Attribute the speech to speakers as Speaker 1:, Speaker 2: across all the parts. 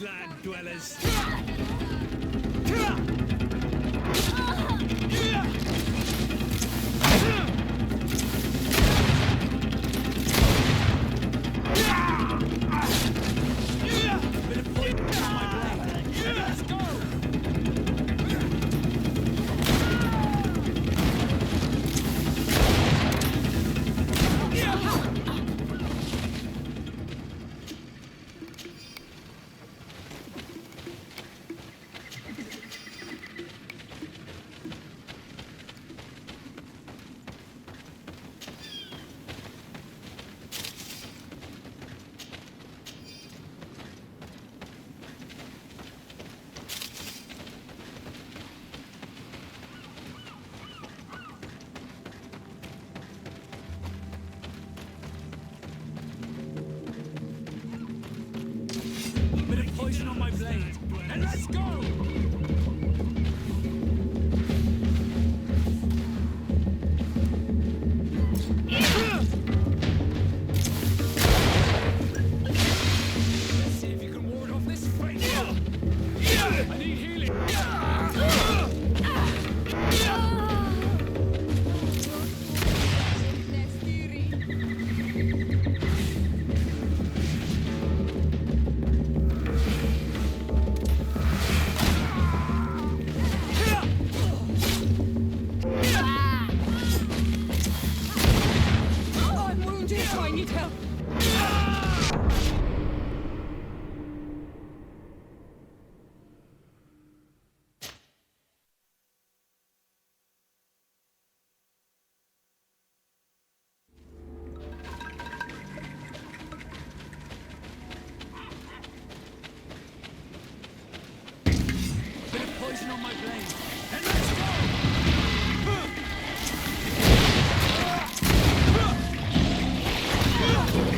Speaker 1: land dwellers. Poison on my blade, and let's go! Let's see if you can ward off this fate. I need healing. I need help. Bit of poison on my blade, and let's go!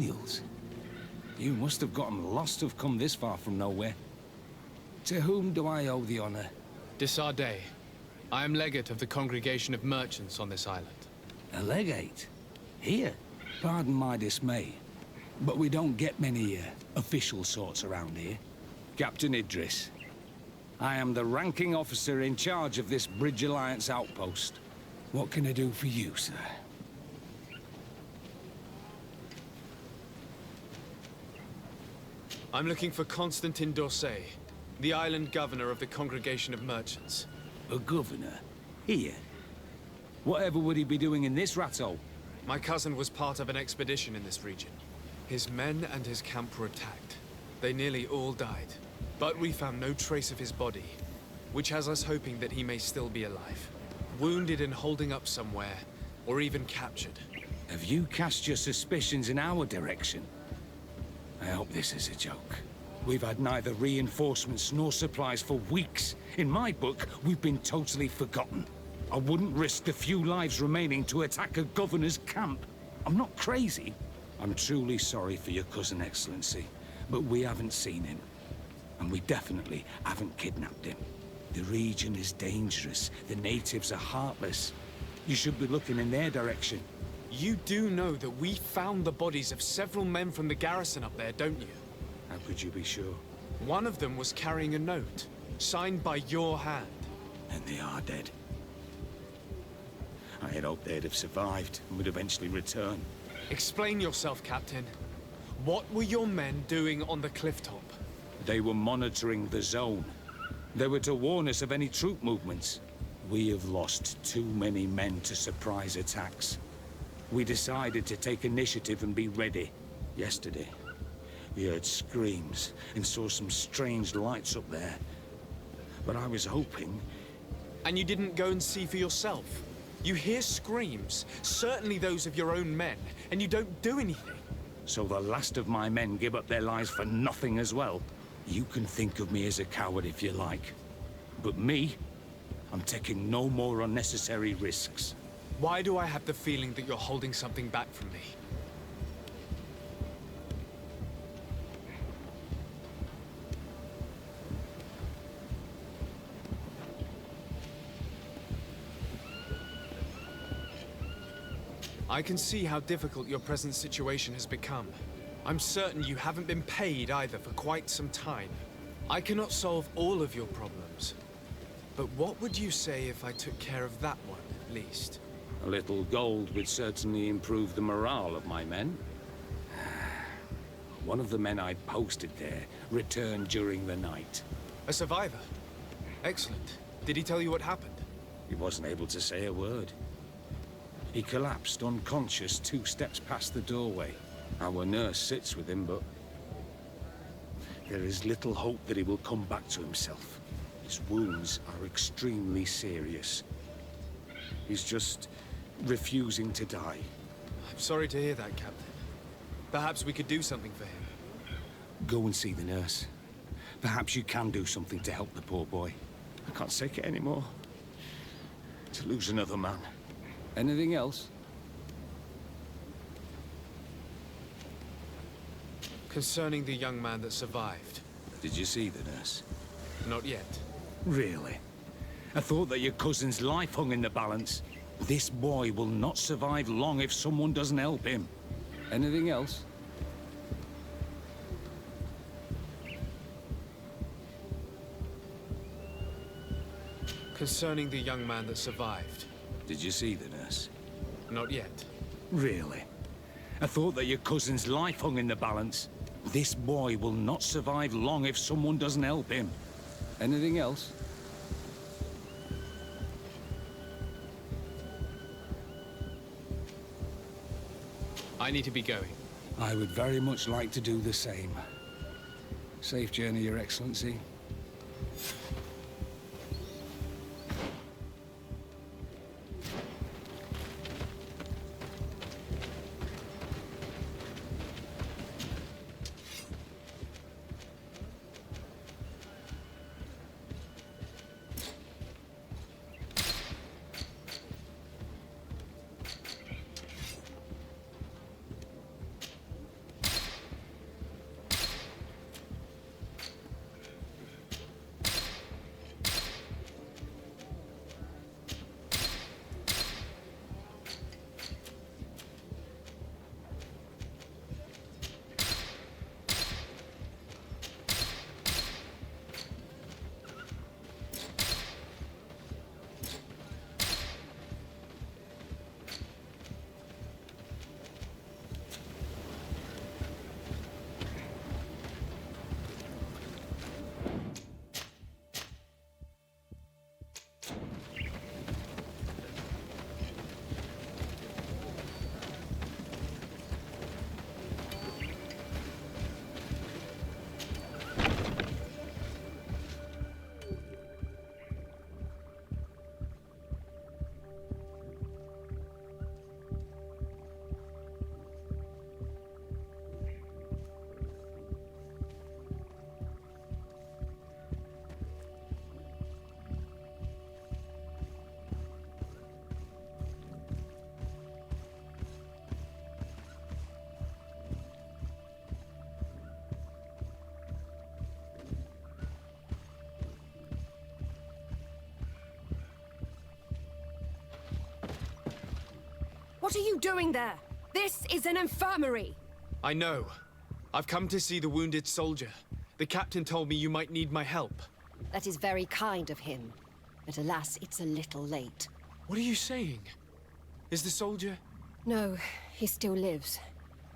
Speaker 2: Testimonials? You must have gotten lost to have come this far from nowhere. To whom do I owe the honor?
Speaker 1: Desardet. I am legate of the Congregation of Merchants on this island.
Speaker 2: A legate? Here? Pardon my dismay, but we don't get many official sorts around here. Captain Idris. I am the ranking officer in charge of this Bridge Alliance outpost. What can I do for you, sir?
Speaker 1: I'm looking for Constantin d'Orsay, the island governor of the Congregation of Merchants.
Speaker 2: A governor? Here? Whatever would he be doing in this rattle?
Speaker 1: My cousin was part of an expedition in this region. His men and his camp were attacked. They nearly all died. But we found no trace of his body, which has us hoping that he may still be alive. Wounded and holding up somewhere, or even captured.
Speaker 2: Have you cast your suspicions in our direction? I hope this is a joke. We've had neither reinforcements nor supplies for weeks. In my book, we've been totally forgotten. I wouldn't risk the few lives remaining to attack a governor's camp. I'm not crazy. I'm truly sorry for your cousin, Excellency, but we haven't seen him. And we definitely haven't kidnapped him. The region is dangerous. The natives are heartless. You should be looking in their direction.
Speaker 1: You do know that we found the bodies of several men from the garrison up there, don't you?
Speaker 2: How could you be sure?
Speaker 1: One of them was carrying a note, signed by your hand.
Speaker 2: And they are dead. I had hoped they'd have survived and would eventually return.
Speaker 1: Explain yourself, Captain. What were your men doing on the clifftop?
Speaker 2: They were monitoring the zone. They were to warn us of any troop movements. We have lost too many men to surprise attacks. We decided to take initiative and be ready. Yesterday, we heard screams and saw some strange lights up there. But I was hoping...
Speaker 1: And you didn't go and see for yourself? You hear screams, certainly those of your own men, and you don't do anything.
Speaker 2: So the last of my men give up their lives for nothing as well? You can think of me as a coward if you like. But me, I'm taking no more unnecessary risks.
Speaker 1: Why do I have the feeling that you're holding something back from me? I can see how difficult your present situation has become. I'm certain you haven't been paid either for quite some time. I cannot solve all of your problems. But what would you say if I took care of that one, at least?
Speaker 2: A little gold would certainly improve the morale of my men. One of the men I posted there returned during the night.
Speaker 1: A survivor? Excellent. Did he tell you what happened?
Speaker 2: He wasn't able to say a word. He collapsed unconscious 2 steps past the doorway. Our nurse sits with him, but there is little hope that he will come back to himself. His wounds are extremely serious. He's just refusing to die.
Speaker 1: I'm sorry to hear that, Captain. Perhaps we could do something for him.
Speaker 2: Go and see the nurse. Perhaps you can do something to help the poor boy. I can't take it anymore. To lose another man. Anything else?
Speaker 1: Concerning the young man that survived.
Speaker 2: Did you see the nurse?
Speaker 1: Not yet.
Speaker 2: Really? I thought that your cousin's life hung in the balance. This boy will not survive long if someone doesn't help him. Anything else?
Speaker 1: Concerning the young man that survived.
Speaker 2: Did you see the nurse?
Speaker 1: Not yet.
Speaker 2: Really? I thought that your cousin's life hung in the balance. This boy will not survive long if someone doesn't help him. Anything else?
Speaker 1: I need to be going.
Speaker 2: I would very much like to do the same. Safe journey, Your Excellency.
Speaker 3: What are you doing there? This is an infirmary!
Speaker 1: I know. I've come to see the wounded soldier. The captain told me you might need my help.
Speaker 3: That is very kind of him. But alas, it's a little late.
Speaker 1: What are you saying? Is the soldier...
Speaker 3: No, he still lives.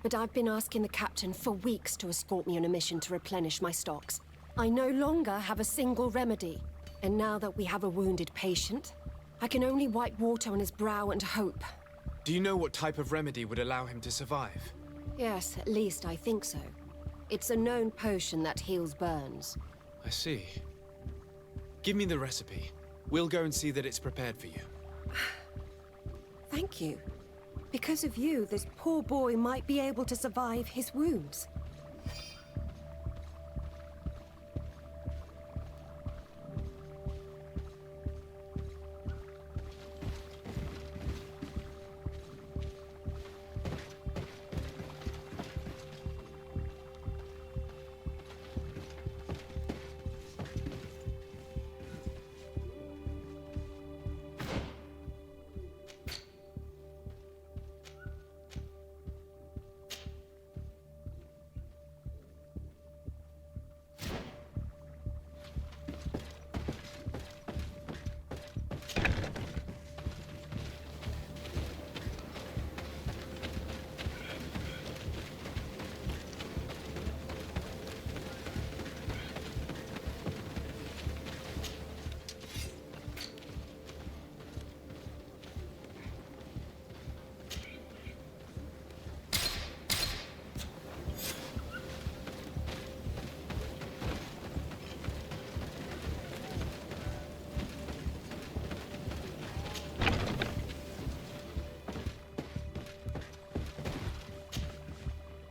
Speaker 3: But I've been asking the captain for weeks to escort me on a mission to replenish my stocks. I no longer have a single remedy. And now that we have a wounded patient, I can only wipe water on his brow and hope.
Speaker 1: Do you know what type of remedy would allow him to survive?
Speaker 3: Yes, at least I think so. It's a known potion that heals burns.
Speaker 1: I see. Give me the recipe. We'll go and see that it's prepared for you.
Speaker 3: Thank you. Because of you, this poor boy might be able to survive his wounds.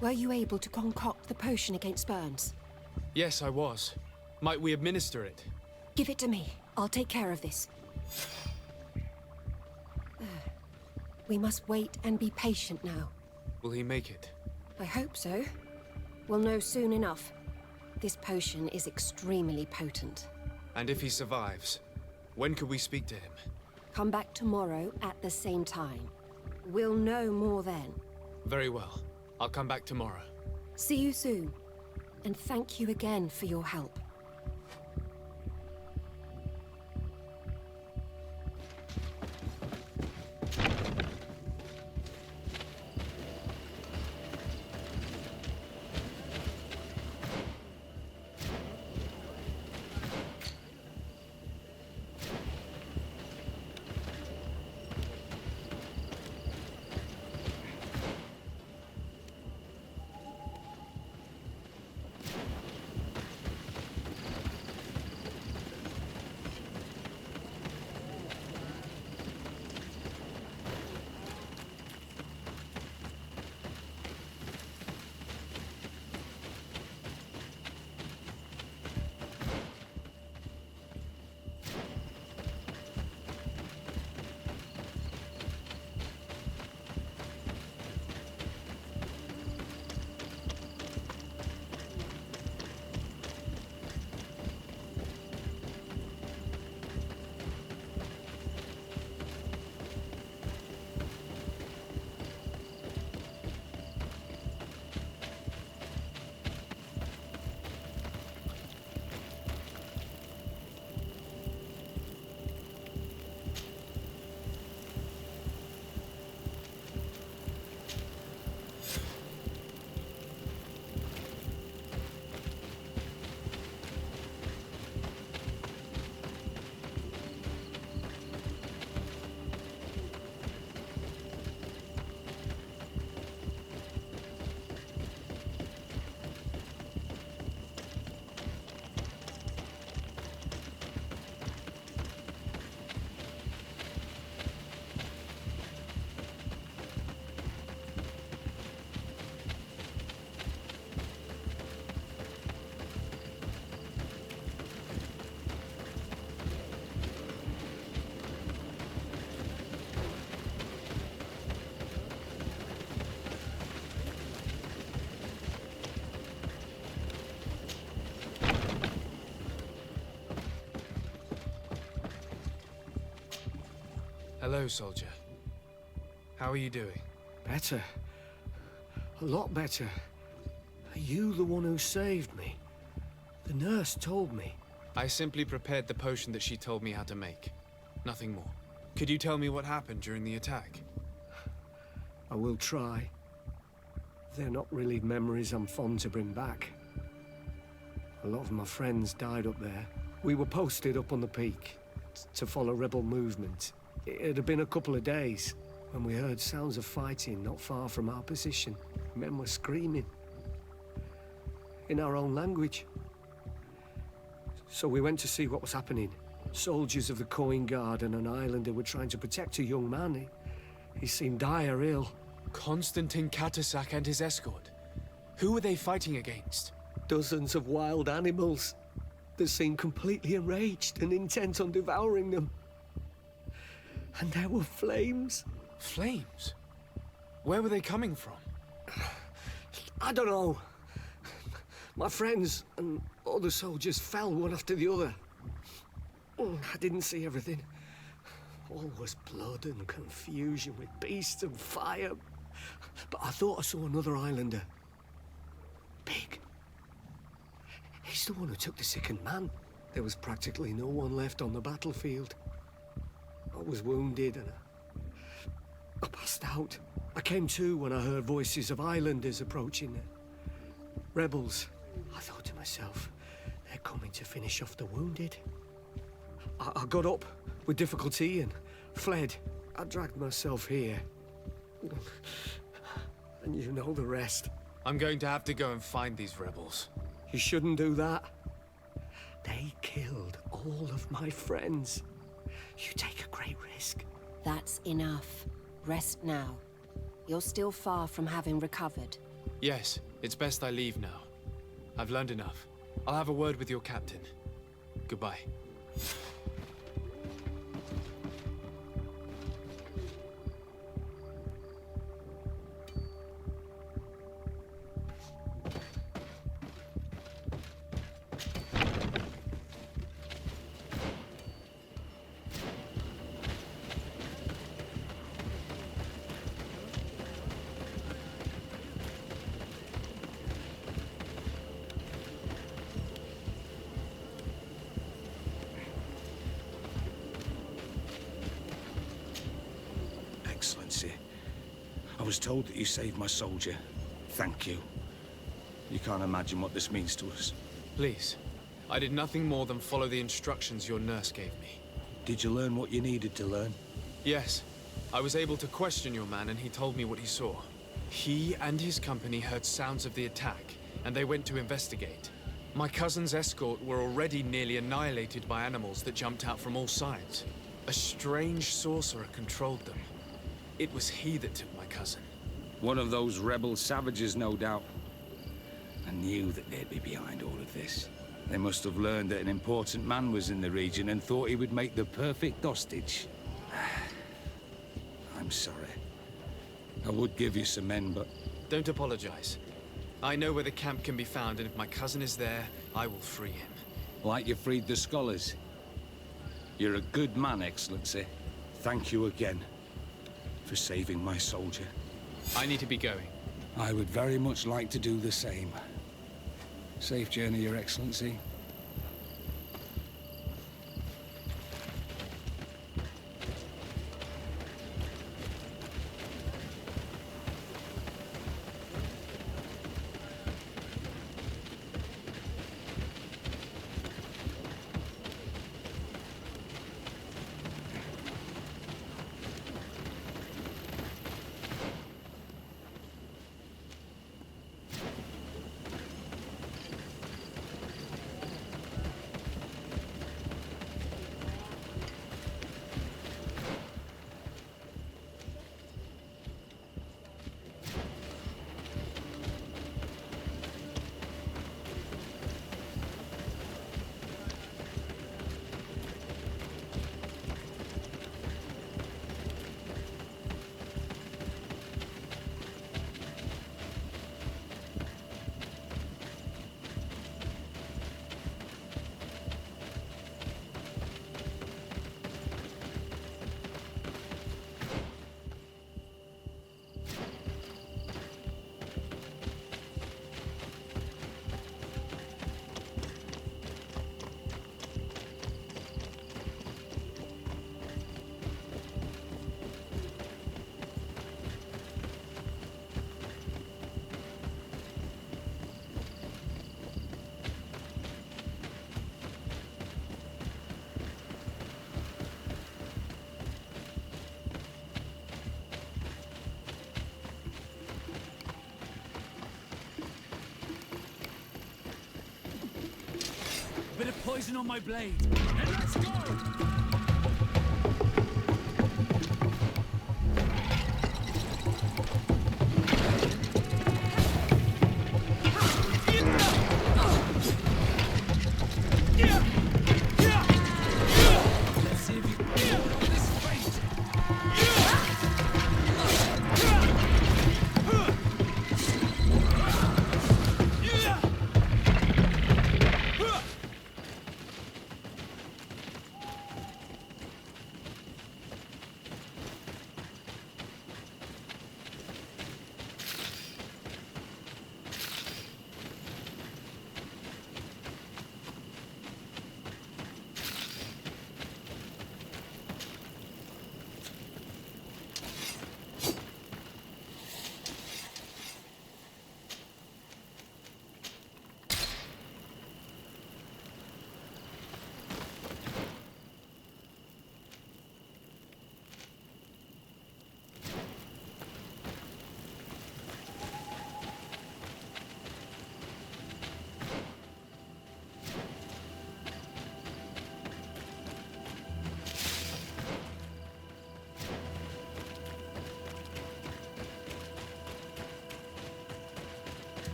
Speaker 3: Were you able to concoct the potion against burns?
Speaker 1: Yes, I was. Might we administer it?
Speaker 3: Give it to me. I'll take care of this. We must wait and be patient now.
Speaker 1: Will he make it?
Speaker 3: I hope so. We'll know soon enough. This potion is extremely potent.
Speaker 1: And if he survives, when could we speak to him?
Speaker 3: Come back tomorrow at the same time. We'll know more then.
Speaker 1: Very well. I'll come back tomorrow.
Speaker 3: See you soon. And thank you again for your help.
Speaker 1: Hello, soldier. How are you doing?
Speaker 4: Better. A lot better. Are you the one who saved me? The nurse told me.
Speaker 1: I simply prepared the potion that she told me how to make. Nothing more. Could you tell me what happened during the attack?
Speaker 4: I will try. They're not really memories I'm fond to bring back. A lot of my friends died up there. We were posted up on the peak to follow rebel movement. It had been a couple of days when we heard sounds of fighting not far from our position. Men were screaming in our own language. So we went to see what was happening. Soldiers of the Coin Guard and an islander were trying to protect a young man. He seemed dire ill.
Speaker 1: Konstantin Katasak and his escort. Who were they fighting against?
Speaker 4: Dozens of wild animals that seemed completely enraged and intent on devouring them. And there were flames.
Speaker 1: Flames? Where were they coming from?
Speaker 4: I don't know. My friends and other soldiers fell one after the other. I didn't see everything. All was blood and confusion with beasts and fire. But I thought I saw another islander. Big. He's the one who took the sickened man. There was practically no one left on the battlefield. I was wounded and I passed out. I came to when I heard voices of islanders approaching. Rebels. I thought to myself, they're coming to finish off the wounded. I got up with difficulty and fled. I dragged myself here. And you know the rest.
Speaker 1: I'm going to have to go and find these rebels.
Speaker 4: You shouldn't do that. They killed all of my friends. You take a great risk.
Speaker 3: That's enough. Rest now. You're still far from having recovered.
Speaker 1: Yes, it's best I leave now. I've learned enough. I'll have a word with your captain. Goodbye.
Speaker 2: Excellency, I was told that you saved my soldier. Thank you. You can't imagine what this means to us.
Speaker 1: Please. I did nothing more than follow the instructions your nurse gave me.
Speaker 2: Did you learn what you needed to learn?
Speaker 1: Yes. I was able to question your man and he told me what he saw. He and his company heard sounds of the attack, and they went to investigate. My cousin's escort were already nearly annihilated by animals that jumped out from all sides. A strange sorcerer controlled them. It was he that took my cousin.
Speaker 2: One of those rebel savages, no doubt. I knew that they'd be behind all of this. They must have learned that an important man was in the region and thought he would make the perfect hostage. I'm sorry. I would give you some men, but...
Speaker 1: Don't apologize. I know where the camp can be found, and if my cousin is there, I will free him.
Speaker 2: Like you freed the scholars. You're a good man, Excellency. Thank you again for saving my soldier.
Speaker 1: I need to be going.
Speaker 2: I would very much like to do the same. Safe journey, Your Excellency. Bit of poison on my blade. And let's go!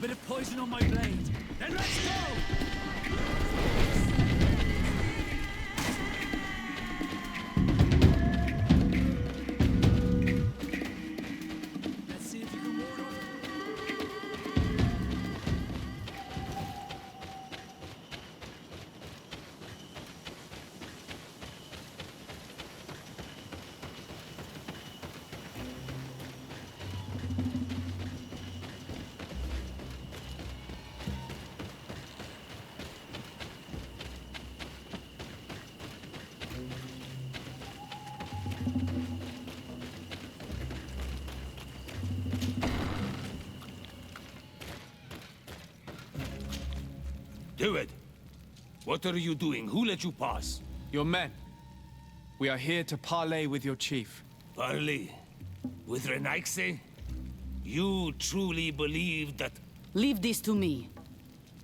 Speaker 2: Bit of poison on my blade. Then let's go! Do it! What are you doing? Who let you pass?
Speaker 1: Your men. We are here to parley with your chief.
Speaker 2: Parley? With Renaigse? You truly believe that...
Speaker 5: Leave this to me.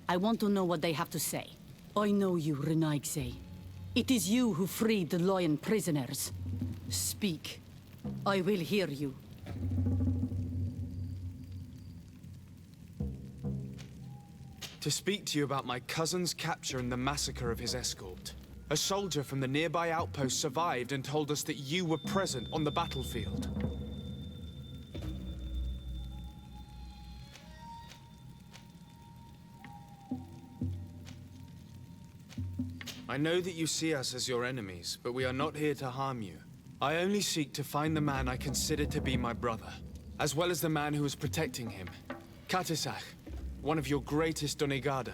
Speaker 5: I want to know what they have to say. I know you, Renaigse. It is you who freed the lion prisoners. Speak. I will hear you.
Speaker 1: To speak to you about my cousin's capture and the massacre of his escort. A soldier from the nearby outpost survived and told us that you were present on the battlefield. I know that you see us as your enemies, but we are not here to harm you. I only seek to find the man I consider to be my brother, as well as the man who is protecting him. Katisach, one of your greatest Donegada.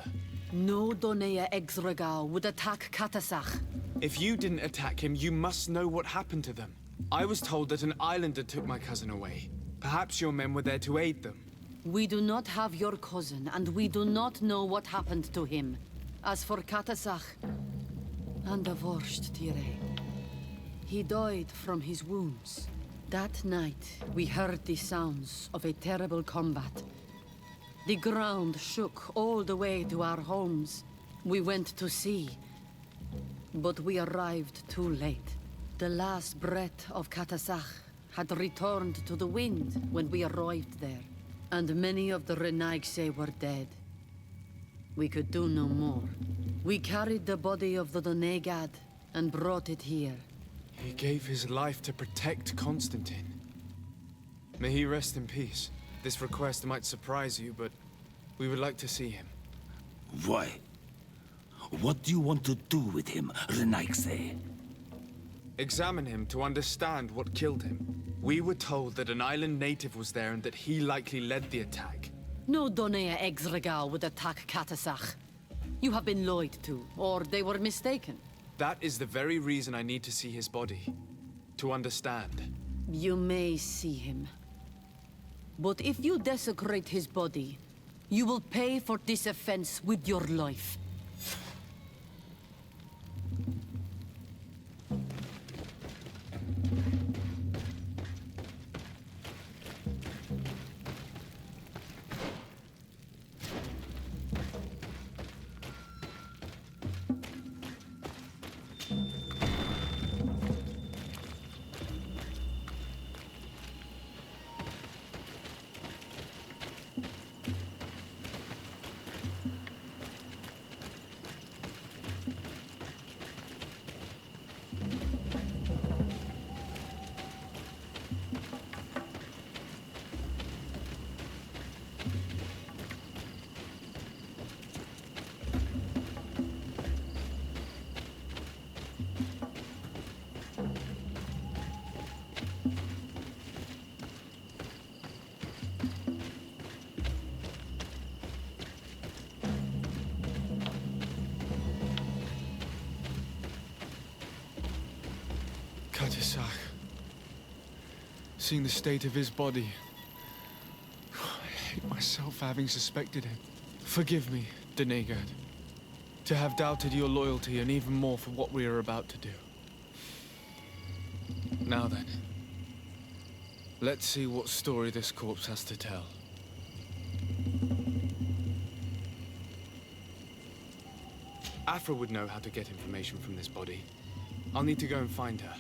Speaker 5: No Donea Exregao would attack Katasach.
Speaker 1: If you didn't attack him, you must know what happened to them. I was told that an islander took my cousin away. Perhaps your men were there to aid them.
Speaker 5: We do not have your cousin, and we do not know what happened to him. As for Katasach, and the Vorsht Tire, he died from his wounds. That night, we heard the sounds of a terrible combat. The ground shook all the way to our homes. We went to see, but we arrived too late. The last breath of Katasach had returned to the wind when we arrived there, and many of the Renaigse were dead. We could do no more. We carried the body of the Donegad and brought it here.
Speaker 1: He gave his life to protect Constantine. May he rest in peace. This request might surprise you, but we would like to see him.
Speaker 2: Why? What do you want to do with him, Renaigse?
Speaker 1: Examine him to understand what killed him. We were told that an island native was there and that he likely led the attack.
Speaker 5: No Donea Exregao would attack Katasach. You have been lied to, or they were mistaken.
Speaker 1: That is the very reason I need to see his body. To understand.
Speaker 5: You may see him. But if you desecrate his body, you will pay for this offense with your life.
Speaker 1: Katisach. Seeing the state of his body. I hate myself for having suspected him. Forgive me, Denegard. To have doubted your loyalty and even more for what we are about to do. Now then. Let's see what story this corpse has to tell. Afra would know how to get information from this body. I'll need to go and find her.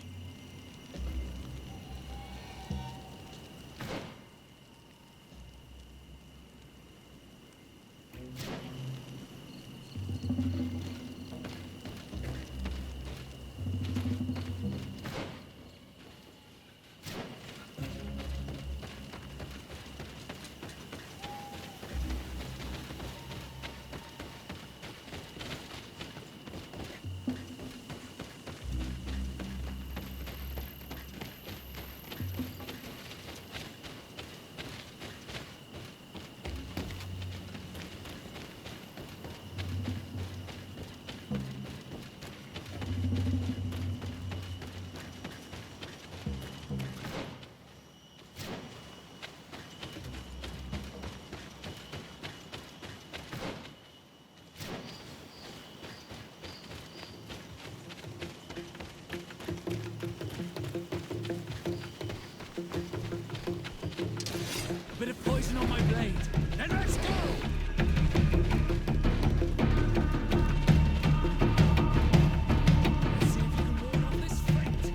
Speaker 2: Bit of poison on my blade. Then let's go! Let's see if you can ward off this fate.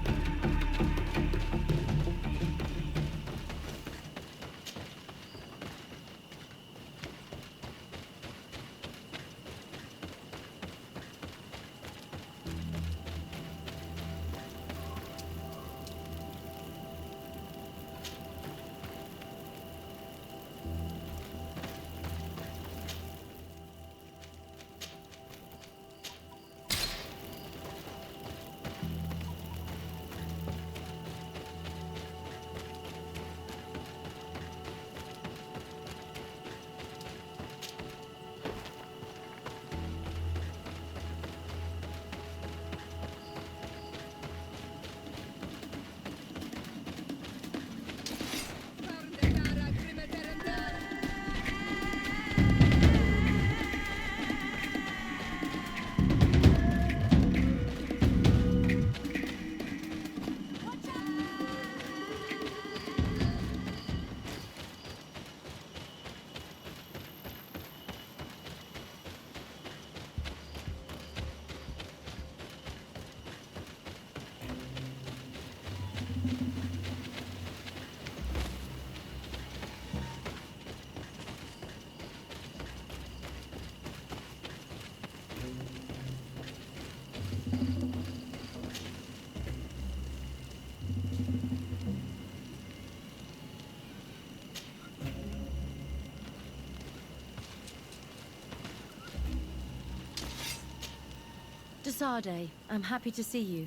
Speaker 6: Desade, I'm happy to see you.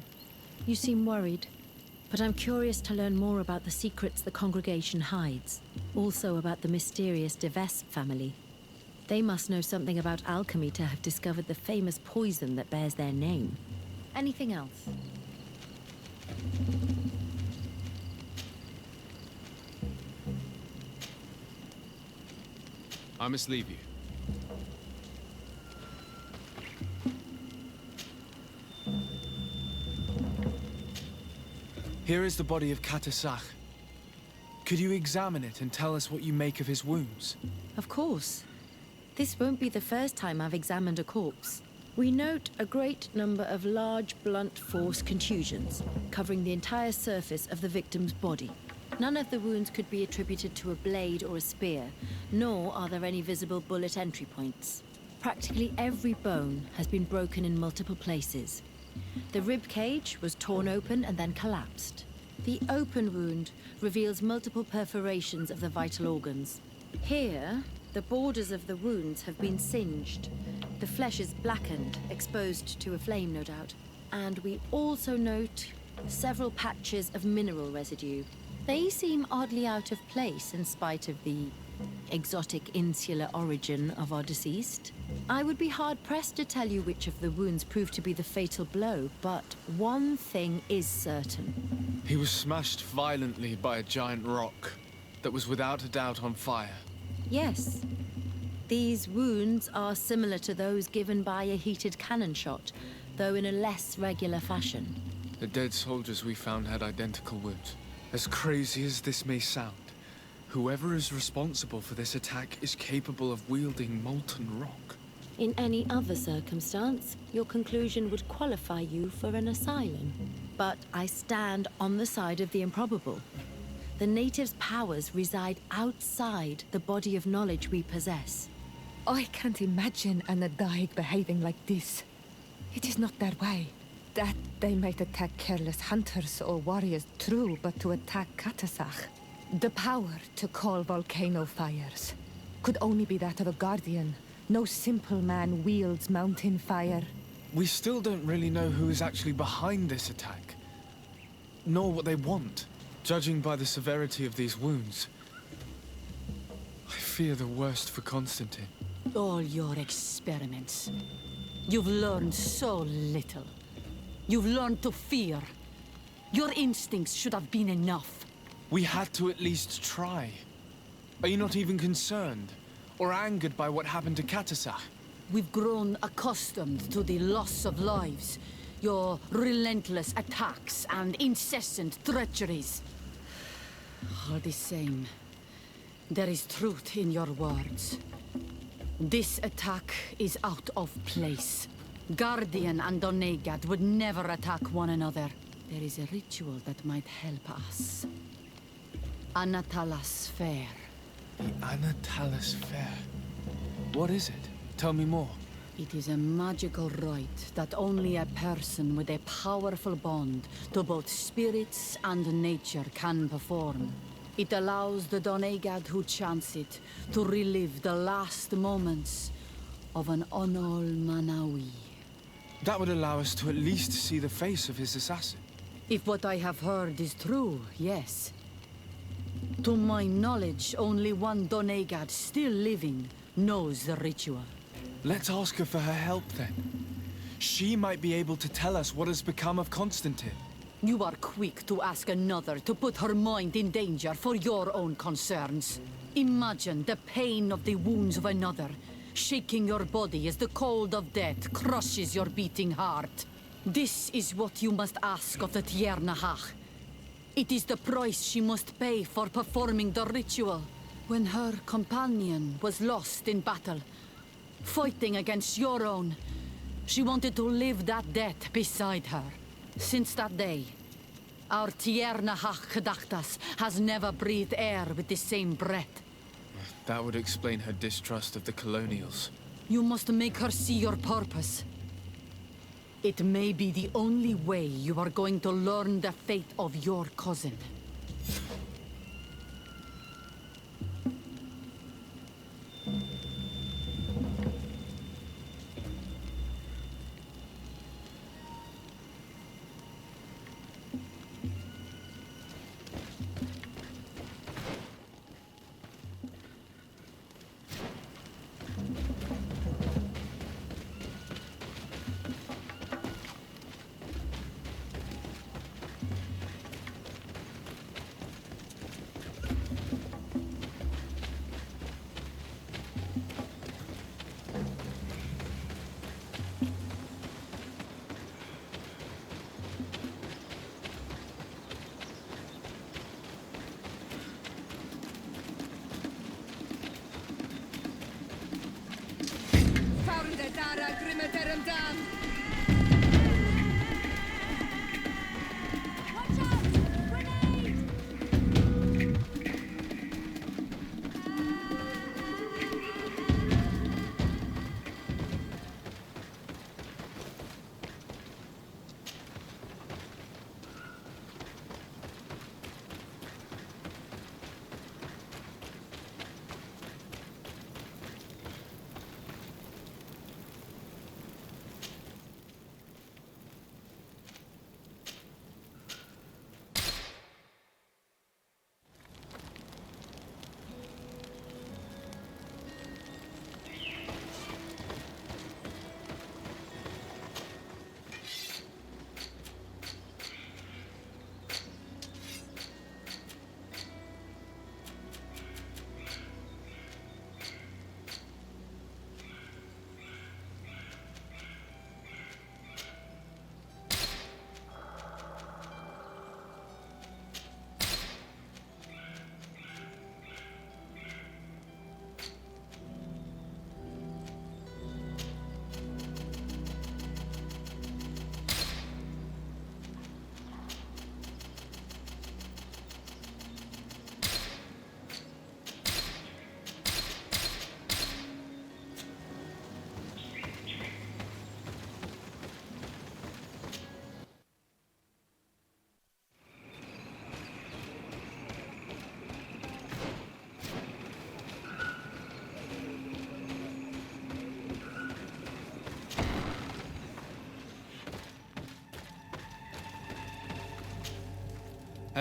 Speaker 6: You seem worried, but I'm curious to learn more about the secrets the congregation hides. Also about the mysterious Deves family. They must know something about alchemy to have discovered the famous poison that bears their name. Anything else?
Speaker 1: I must leave you. Here is the body of Katisach. Could you examine it and tell us what you make of his wounds?
Speaker 6: Of course. This won't be the first time I've examined a corpse. We note a great number of large, blunt force contusions, covering the entire surface of the victim's body. None of the wounds could be attributed to a blade or a spear, nor are there any visible bullet entry points. Practically every bone has been broken in multiple places. The rib cage was torn open and then collapsed. The open wound reveals multiple perforations of the vital organs. Here, the borders of the wounds have been singed. The flesh is blackened, exposed to a flame, no doubt. And we also note several patches of mineral residue. They seem oddly out of place in spite of the exotic insular origin of our deceased. I would be hard-pressed to tell you which of the wounds proved to be the fatal blow, but one thing is certain.
Speaker 1: He was smashed violently by a giant rock that was without a doubt on fire.
Speaker 6: Yes. These wounds are similar to those given by a heated cannon shot, though in a less regular fashion.
Speaker 1: The dead soldiers we found had identical wounds. As crazy as this may sound, whoever is responsible for this attack is capable of wielding molten rock.
Speaker 6: In any other circumstance, your conclusion would qualify you for an asylum. But I stand on the side of the improbable. The natives' powers reside outside the body of knowledge we possess.
Speaker 7: I can't imagine an Adaig behaving like this. It is not their way. That they might attack careless hunters or warriors, true, but to attack Katasach, the power to call volcano fires, could only be that of a guardian. No simple man wields mountain fire.
Speaker 1: We still don't really know who is actually behind this attack, nor what they want. Judging by the severity of these wounds, I fear the worst for Constantine.
Speaker 5: All your experiments. You've learned so little. You've learned to fear. Your instincts should have been enough.
Speaker 1: We had to at least try. Are you not even concerned or angered by what happened to Katasach?
Speaker 5: We've grown accustomed to the loss of lives, your relentless attacks and incessant treacheries. All the same, there is truth in your words. This attack is out of place. Guardian and Donegad would never attack one another. There is a ritual that might help us. Anatalas Fair.
Speaker 1: The Anatalas Fair. What is it? Tell me more.
Speaker 5: It is a magical rite that only a person with a powerful bond to both spirits and nature can perform. It allows the Donegad who chants it to relive the last moments of an Onol Manawi.
Speaker 1: That would allow us to at least see the face of his assassin.
Speaker 5: If what I have heard is true, yes. To my knowledge, only one Donegad still living knows the ritual.
Speaker 1: Let's ask her for her help then. She might be able to tell us what has become of Constantine.
Speaker 5: You are quick to ask another to put her mind in danger for your own concerns. Imagine the pain of the wounds of another, shaking your body as the cold of death crushes your beating heart. This is what you must ask of the Tiernahach. It is the price she must pay for performing the ritual. When her companion was lost in battle, fighting against your own, she wanted to live that death beside her. Since that day, our Tiernahach Kedachtas has never breathed air with the same breath.
Speaker 1: That would explain her distrust of the colonials.
Speaker 5: You must make her see your purpose. It may be the only way you are going to learn the fate of your cousin.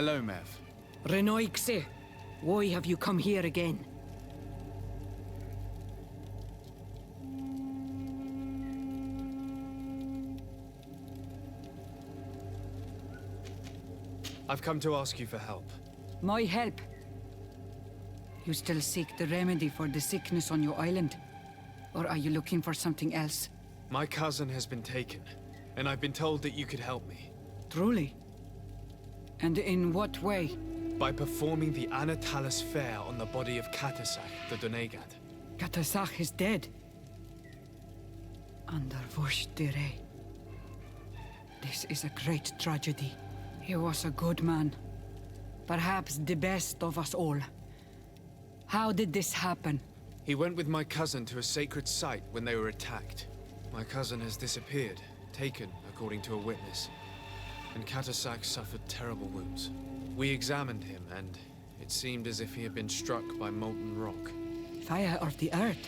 Speaker 1: Hello, Mev.
Speaker 8: Renoixe, why have you come here again?
Speaker 1: I've come to ask you for help.
Speaker 8: My help? You still seek the remedy for the sickness on your island? Or are you looking for something else?
Speaker 1: My cousin has been taken, and I've been told that you could help me.
Speaker 8: Truly? And in what way?
Speaker 1: By performing the Anatalis fair on the body of Katasach, the Donegat.
Speaker 8: Katasach is dead. Under Vush Dire. This is a great tragedy. He was a good man. Perhaps the best of us all. How did this happen?
Speaker 1: He went with my cousin to a sacred site when they were attacked. My cousin has disappeared, taken according to a witness. And Katasach suffered terrible wounds. We examined him, and it seemed as if he had been struck by molten rock.
Speaker 8: Fire of the earth.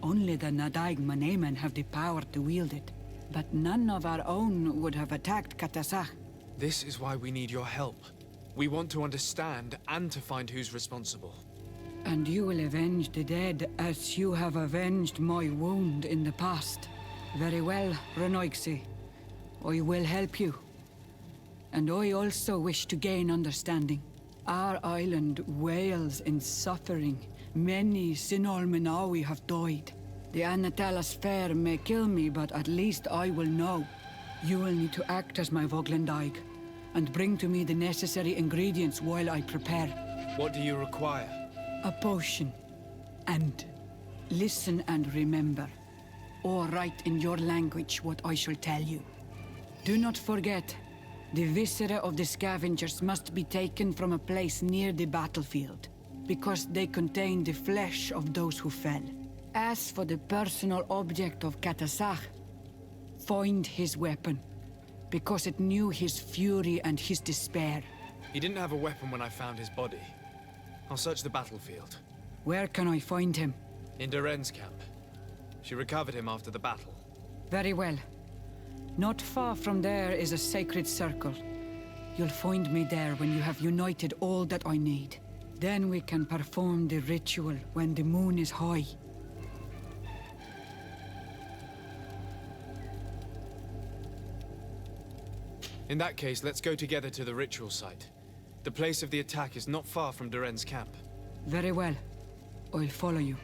Speaker 8: Only the Nadaig Manemen have the power to wield it. But none of our own would have attacked Katasach.
Speaker 1: This is why we need your help. We want to understand and to find who's responsible.
Speaker 8: And you will avenge the dead as you have avenged my wound in the past. Very well, Renoixe. I will help you. And I also wish to gain understanding. Our island wails in suffering. Many Sinol Menawi have died. The Anatalas fair may kill me, but at least I will know. You will need to act as my Voglendaig, and bring to me the necessary ingredients while I prepare.
Speaker 1: What do you require?
Speaker 8: A potion. And listen and remember, or write in your language what I shall tell you. Do not forget, the viscera of the scavengers must be taken from a place near the battlefield, because they contain the flesh of those who fell. As for the personal object of Katasach, find his weapon, because it knew his fury and his despair.
Speaker 1: He didn't have a weapon when I found his body. I'll search the battlefield.
Speaker 8: Where can I find him?
Speaker 1: In Doren's camp. She recovered him after the battle.
Speaker 8: Very well. Not far from there is a sacred circle. You'll find me there when you have united all that I need. Then we can perform the ritual when the moon is high.
Speaker 1: In that case, let's go together to the ritual site. The place of the attack is not far from Doren's camp.
Speaker 8: Very well. I'll follow you.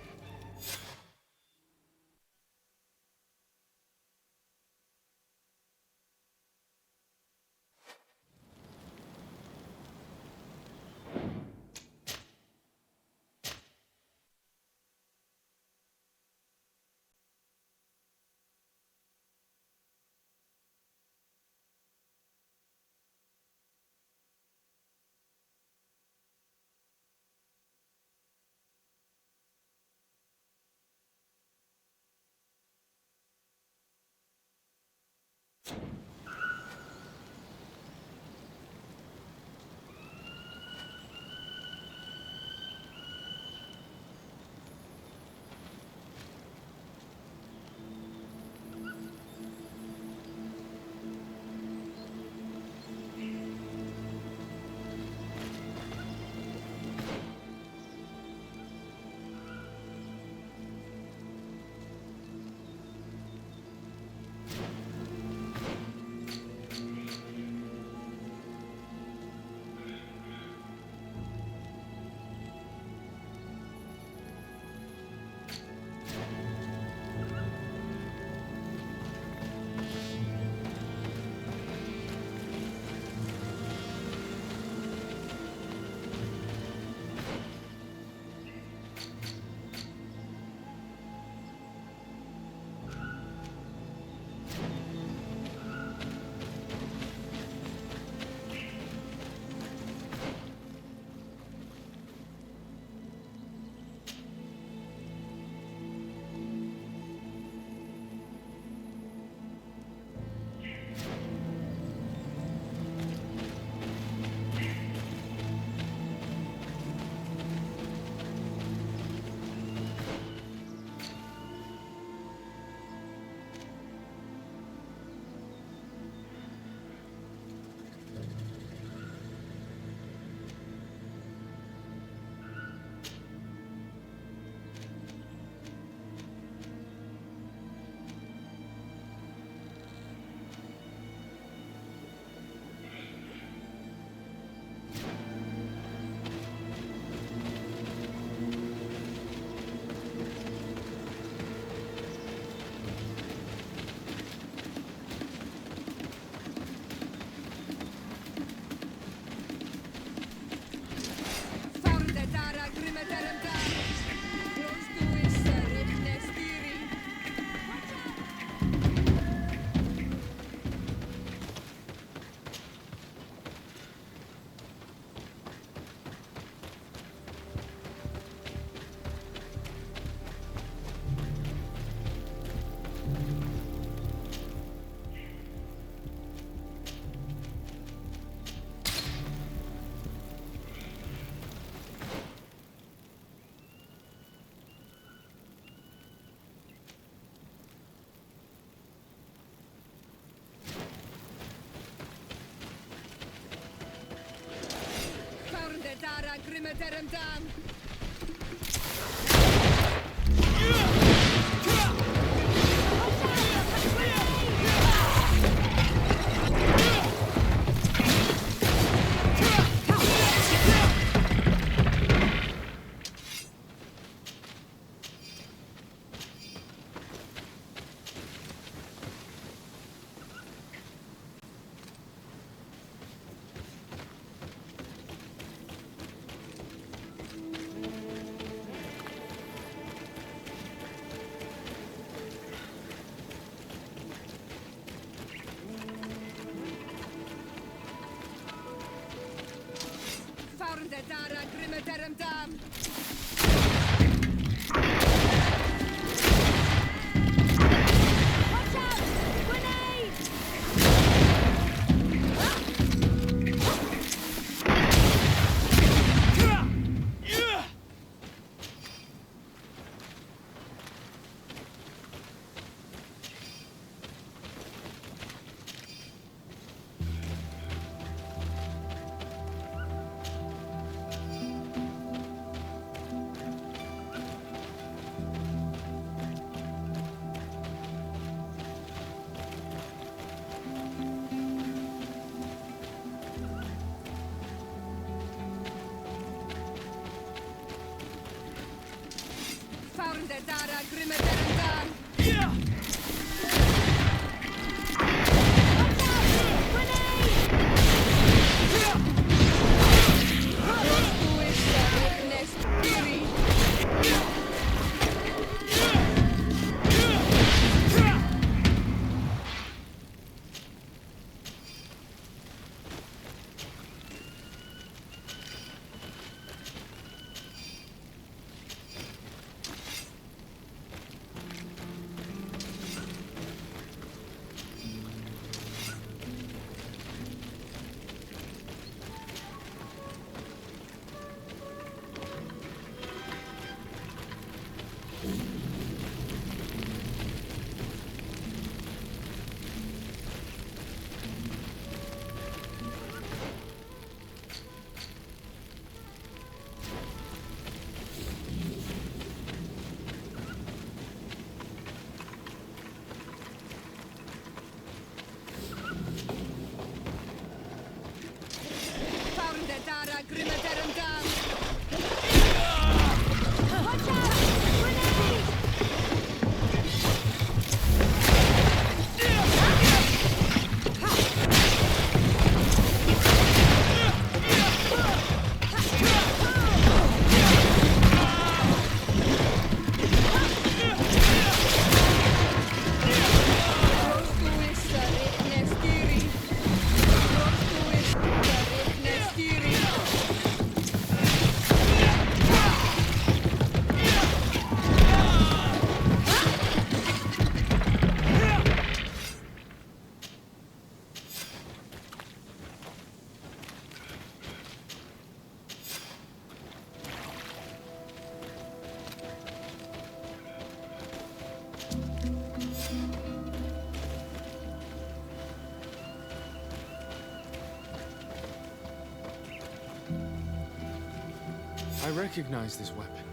Speaker 1: I recognize this weapon.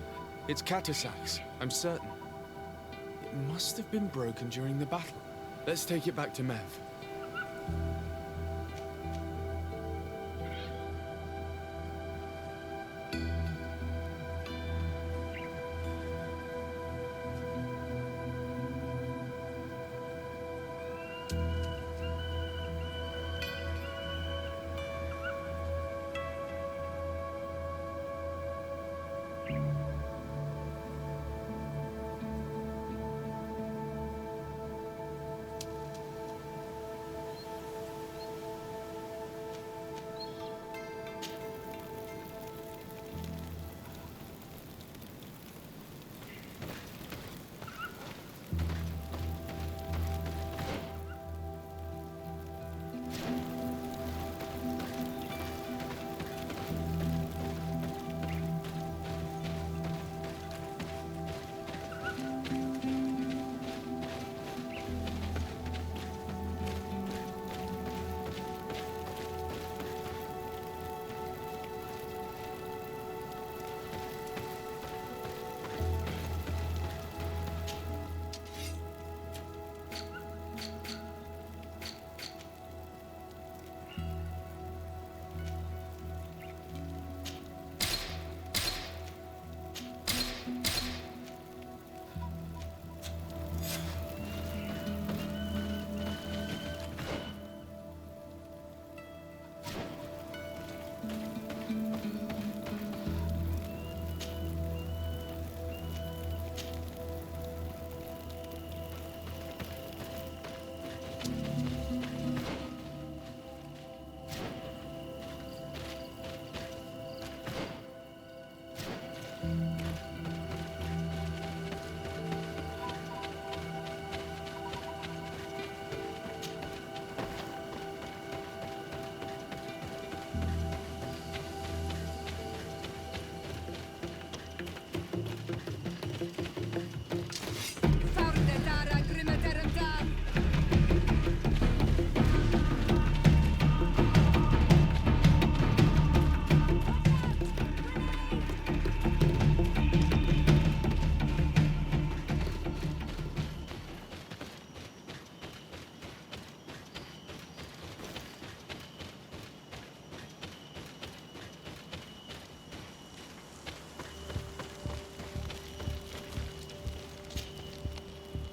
Speaker 1: It's Katasak's, I'm certain. It must have been broken during the battle. Let's take it back to Mev.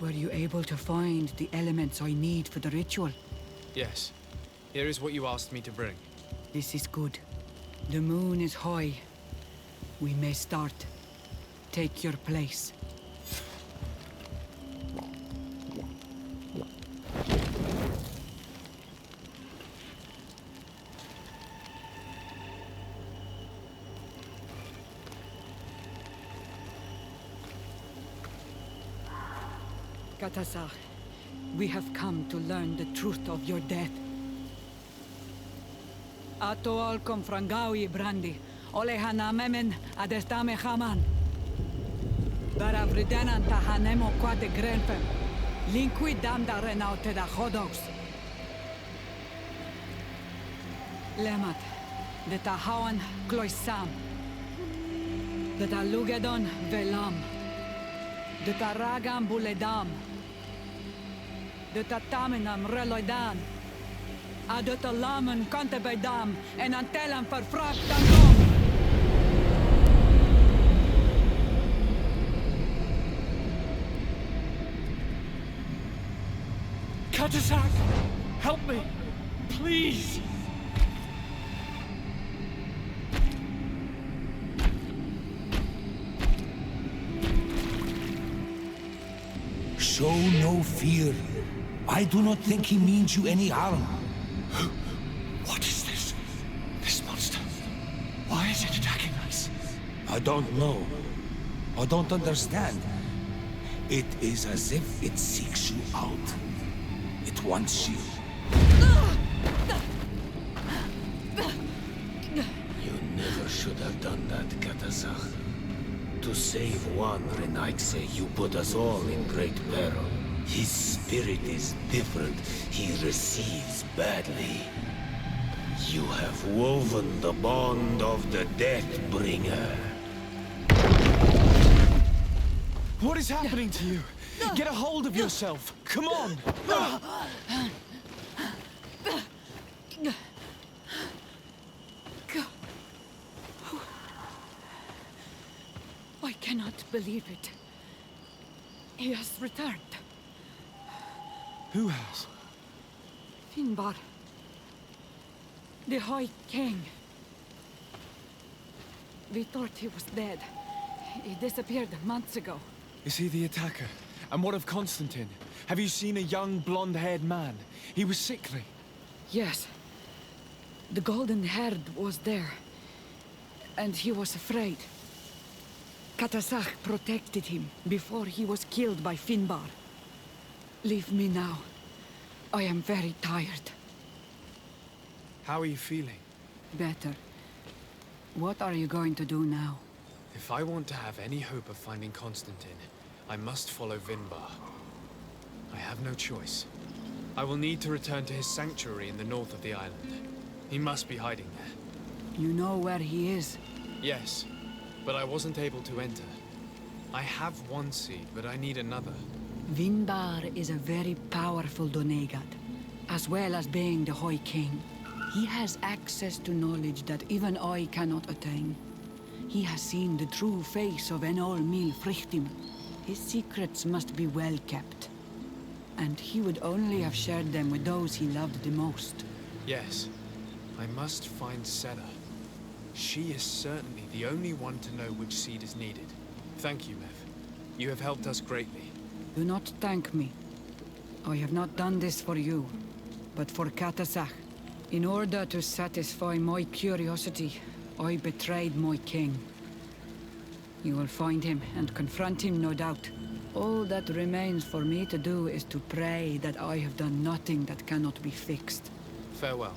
Speaker 8: Were you able to find the elements I need for the ritual?
Speaker 1: Yes. Here is what you asked me to bring.
Speaker 8: This is good. The moon is high. We may start. Take your place. Katasar, we have come to learn the truth of your death. Ato al confrangawi brandi, ole hanamemen adestame haman. Baravridenan tahanemo quade grenfem, linqui damda renaute da hodos. Lemat, de tahawan kloisam, de talugedon velam, de taragam buledam, de tatamenam reloidan, adet alamen kante bedam en antelam verfrachtan dom.
Speaker 2: Katasak! Help me! Please!
Speaker 9: Show no fear. I do not think he means you any harm.
Speaker 2: What is this? This monster? Why is it attacking us?
Speaker 9: I don't know. I don't understand. It is as if it seeks you out. It wants you.
Speaker 10: You never should have done that, Katazakh. To save one Renaikse, you put us all in great peril. His spirit is different. He receives badly. You have woven the bond of the Deathbringer.
Speaker 2: What is happening to you? Get a hold of yourself! Come on!
Speaker 8: I cannot believe it. He has returned.
Speaker 2: Who has?
Speaker 8: Finbar. The High King. We thought he was dead. He disappeared months ago.
Speaker 2: Is he the attacker? And what of Constantine? Have you seen a young, blonde-haired man? He was sickly.
Speaker 8: Yes. The golden haired was there. And he was afraid. Katasach protected him before he was killed by Finbar. Leave me now. I am very tired.
Speaker 1: How are you feeling?
Speaker 8: Better. What are you going to do now?
Speaker 1: If I want to have any hope of finding Constantine, I must follow Vinbar. I have no choice. I will need to return to his sanctuary in the north of the island. He must be hiding there.
Speaker 8: You know where he is?
Speaker 1: Yes, but I wasn't able to enter. I have one seed, but I need another.
Speaker 8: Vinbar is a very powerful Donegat, as well as being the High King. He has access to knowledge that even I cannot attain. He has seen the true face of Enol Mil Frichtim. His secrets must be well kept. And he would only have shared them with those he loved the most.
Speaker 1: Yes, I must find Sera. She is certainly the only one to know which seed is needed. Thank you, Mev. You have helped us greatly.
Speaker 8: Do not thank me. I have not done this for you, but for Katasach. In order to satisfy my curiosity, I betrayed my king. You will find him and confront him, no doubt. All that remains for me to do is to pray that I have done nothing that cannot be fixed.
Speaker 1: Farewell, Mev.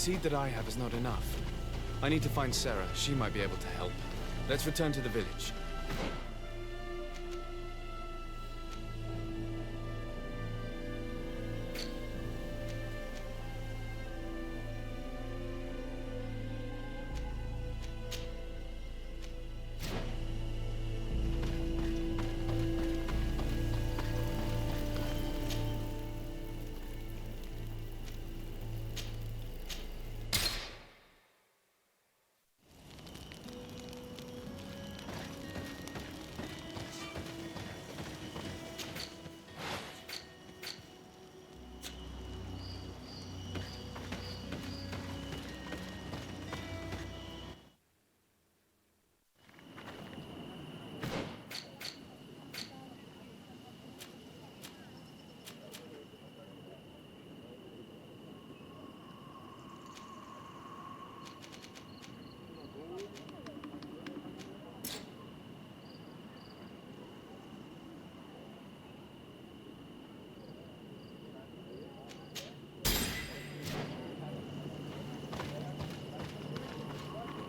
Speaker 1: seed that I have is not enough. I need to find Sarah. She might be able to help. Let's return to the village.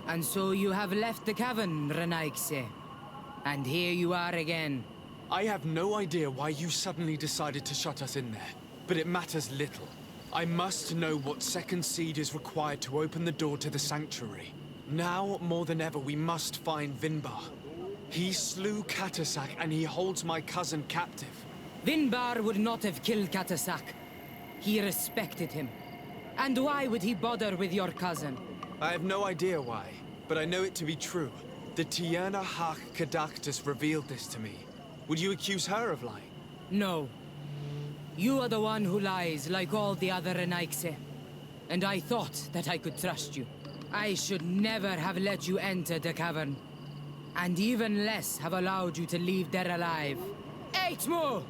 Speaker 11: And so you have left the cavern, Renaigse. And here you are again.
Speaker 1: I have no idea why you suddenly decided to shut us in there, but it matters little. I must know what second seed is required to open the door to the sanctuary. Now, more than ever, we must find Vinbar. He slew Katasak, and he holds my cousin captive.
Speaker 11: Vinbar would not have killed Katasak. He respected him. And why would he bother with your cousin?
Speaker 1: I have no idea why, but I know it to be true. The Tierna Hach Kadaktus revealed this to me. Would you accuse her of lying?
Speaker 11: No. You are the one who lies, like all the other Renaigse. And I thought that I could trust you. I should never have let you enter the cavern. And even less have allowed you to leave there alive. 8 more!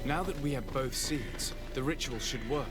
Speaker 1: Now that we have both seeds, the ritual should work.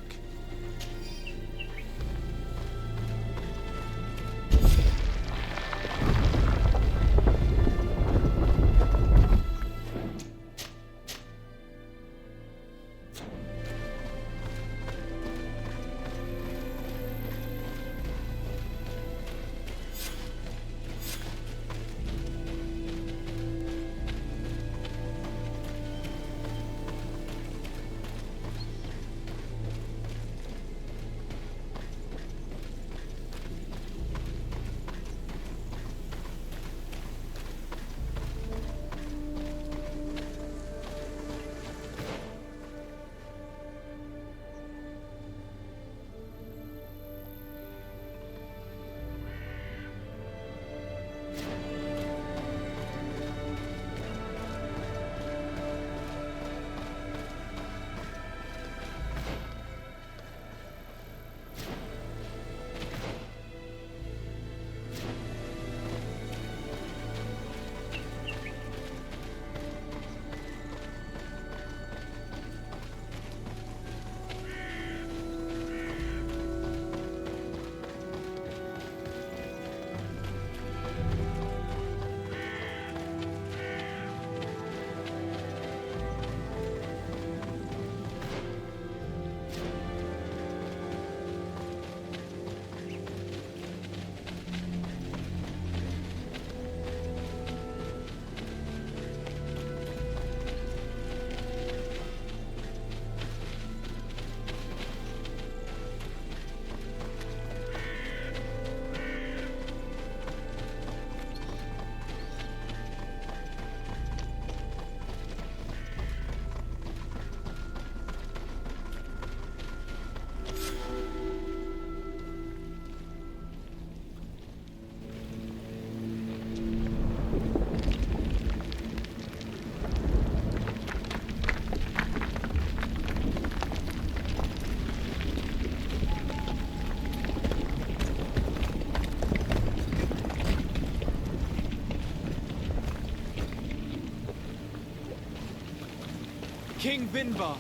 Speaker 12: King Vinbar,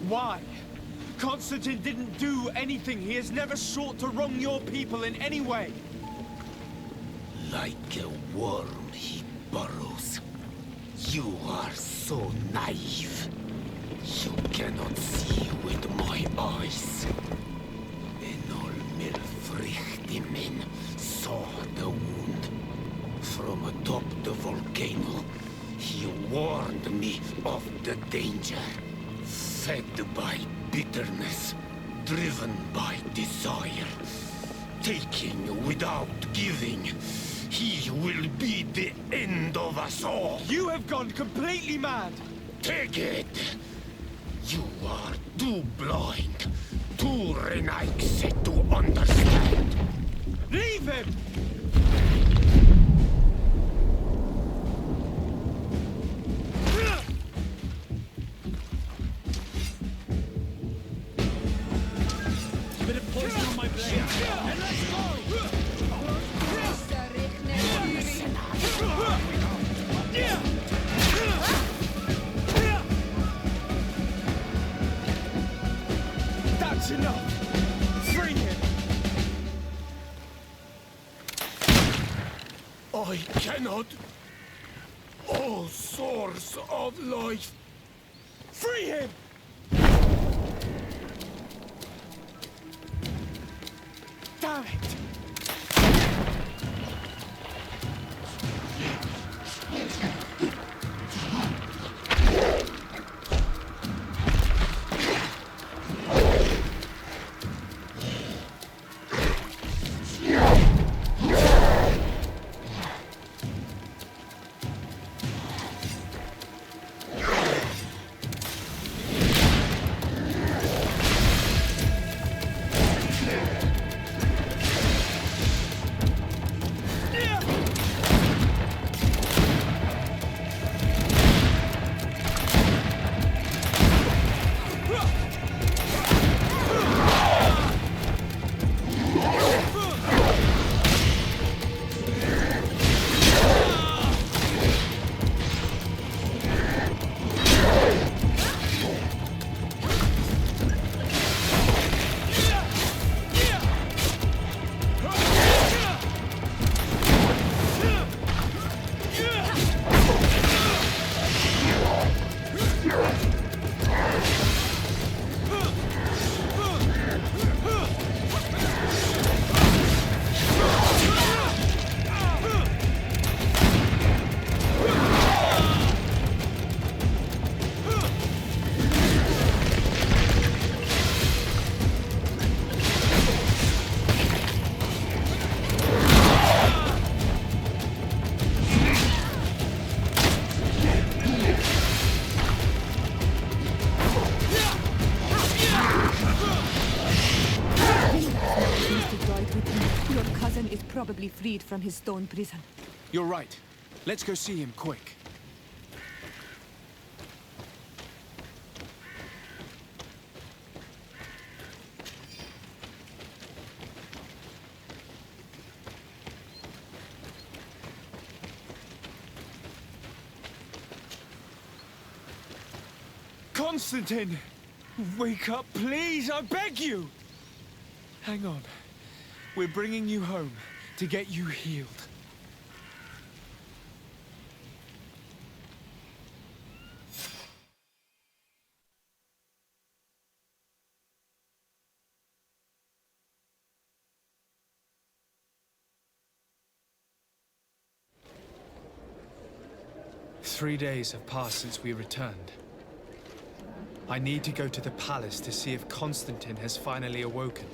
Speaker 12: why? Constantine didn't do anything. He has never sought to wrong your people in any way.
Speaker 10: Like a worm he burrows. You are so naive. You cannot see with my eyes. Enol Milfrichtimin saw the wound. From atop the volcano, he warned me of the danger. Fed by bitterness, driven by desire, taking without giving, he will be the end of us all.
Speaker 12: You have gone completely mad!
Speaker 10: Take it! You are too blind, too Renaix to understand.
Speaker 12: Leave him!
Speaker 13: Bit of poison on my blade. And let's go!
Speaker 12: That's enough! Free him!
Speaker 10: I cannot. O source of life.
Speaker 12: Free him! Damn it!
Speaker 7: probably freed from his stone prison.
Speaker 1: You're right. Let's go see him quick.
Speaker 12: Constantine! Wake up, please! I beg you! Hang on. We're bringing you home to get you healed.
Speaker 1: Three days have passed since we returned. I need to go to the palace to see if Constantine has finally awoken.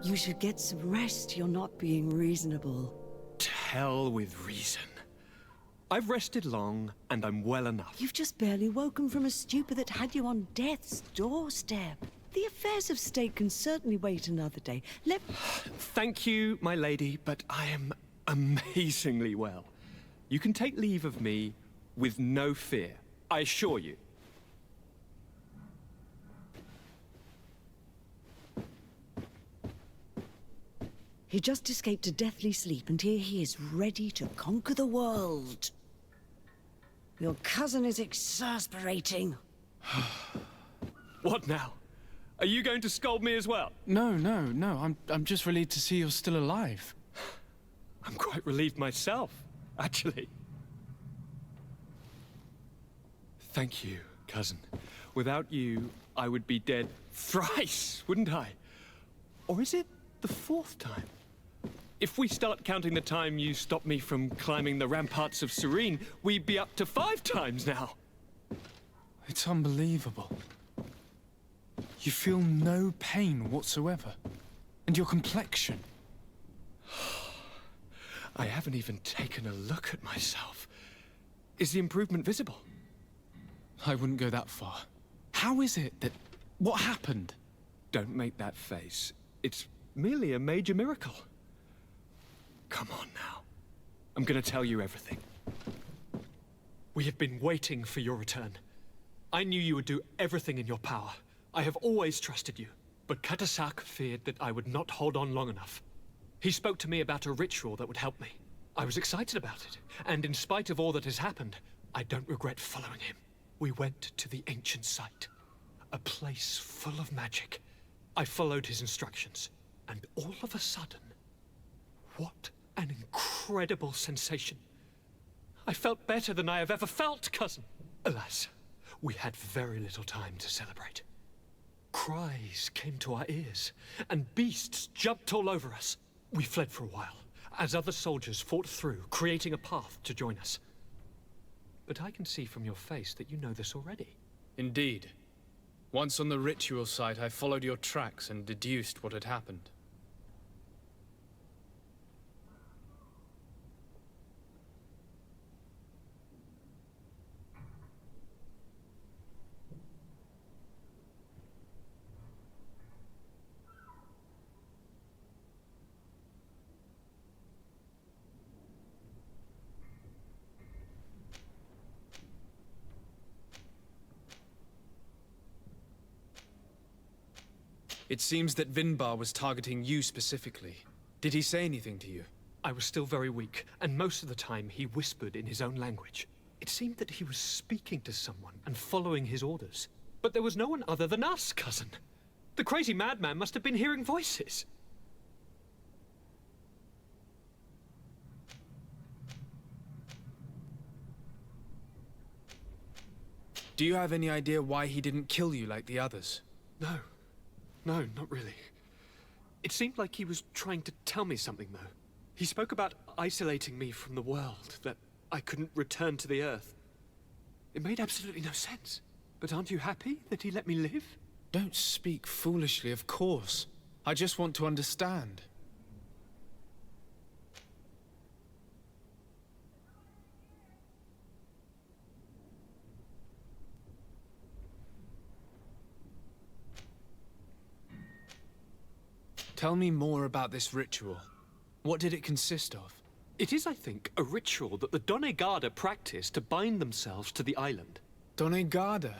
Speaker 14: You should get some rest. You're not being reasonable.
Speaker 15: To hell with reason. I've rested long, and I'm well enough.
Speaker 14: You've just barely woken from a stupor that had you on death's doorstep. The affairs of state can certainly wait another day.
Speaker 15: Thank you, my lady, but I am amazingly well. You can take leave of me with no fear, I assure you.
Speaker 14: He just escaped a deathly sleep, and here he is, ready to conquer the world. Your cousin is exasperating.
Speaker 15: What now? Are you going to scold me as well?
Speaker 12: No. I'm just relieved to see you're still alive.
Speaker 15: I'm quite relieved myself, actually. Thank you, cousin. Without you, I would be dead thrice, wouldn't I? Or is it the fourth time? If we start counting the time you stopped me from climbing the ramparts of Serene, we'd be up to 5 times now.
Speaker 12: It's unbelievable. You feel no pain whatsoever. And your complexion.
Speaker 15: I haven't even taken a look at myself. Is the improvement visible?
Speaker 12: I wouldn't go that far. How is it that... What happened?
Speaker 15: Don't make that face. It's merely a major miracle. Come on now. I'm gonna tell you everything. We have been waiting for your return. I knew you would do everything in your power. I have always trusted you. But Katasak feared that I would not hold on long enough. He spoke to me about a ritual that would help me. I was excited about it. And in spite of all that has happened, I don't regret following him. We went to the ancient site. A place full of magic. I followed his instructions. And all of a sudden... What an incredible sensation. I felt better than I have ever felt, cousin. Alas, we had very little time to celebrate. Cries came to our ears, and beasts jumped all over us. We fled for a while, as other soldiers fought through, creating a path to join us. But I can see from your face that you know this already.
Speaker 1: Indeed. Once on the ritual site, I followed your tracks and deduced what had happened. It seems that Vinbar was targeting you specifically. Did he say anything to you?
Speaker 15: I was still very weak, and most of the time he whispered in his own language. It seemed that he was speaking to someone and following his orders. But there was no one other than us, cousin. The crazy madman must have been hearing voices.
Speaker 1: Do you have any idea why he didn't kill you like the others?
Speaker 15: No. No, not really. It seemed like he was trying to tell me something, though. He spoke about isolating me from the world, that I couldn't return to the Earth. It made absolutely no sense. But aren't you happy that he let me live?
Speaker 1: Don't speak foolishly, of course. I just want to understand. Tell me more about this ritual. What did it consist of?
Speaker 15: It is, I think, a ritual that the Donegada practice to bind themselves to the island.
Speaker 1: Donegada?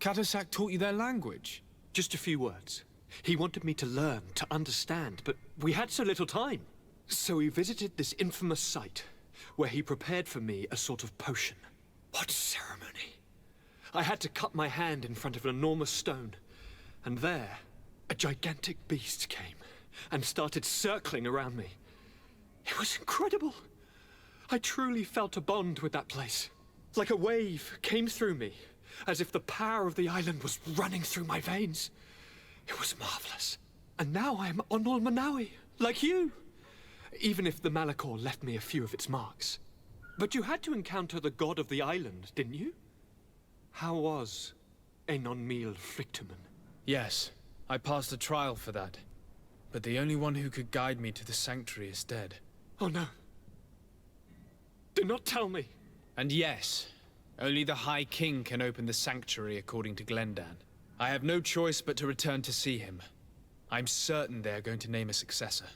Speaker 1: Katasak taught you their language?
Speaker 15: Just a few words. He wanted me to learn, to understand, but we had so little time. So we visited this infamous site, where he prepared for me a sort of potion. What ceremony! I had to cut my hand in front of an enormous stone, and there, a gigantic beast came and started circling around me. It was incredible. I truly felt a bond with that place. Like a wave came through me, as if the power of the island was running through my veins. It was marvelous. And now I am Onol Manawi, like you. Even if the Malachor left me a few of its marks. But you had to encounter the god of the island, didn't you? How was Enon Mil Frictumen?
Speaker 1: Yes, I passed a trial for that. But the only one who could guide me to the sanctuary is dead.
Speaker 15: Oh no. Do not tell me.
Speaker 1: And yes, only the High King can open the sanctuary according to Glendan. I have no choice but to return to see him. I'm certain they are going to name a successor.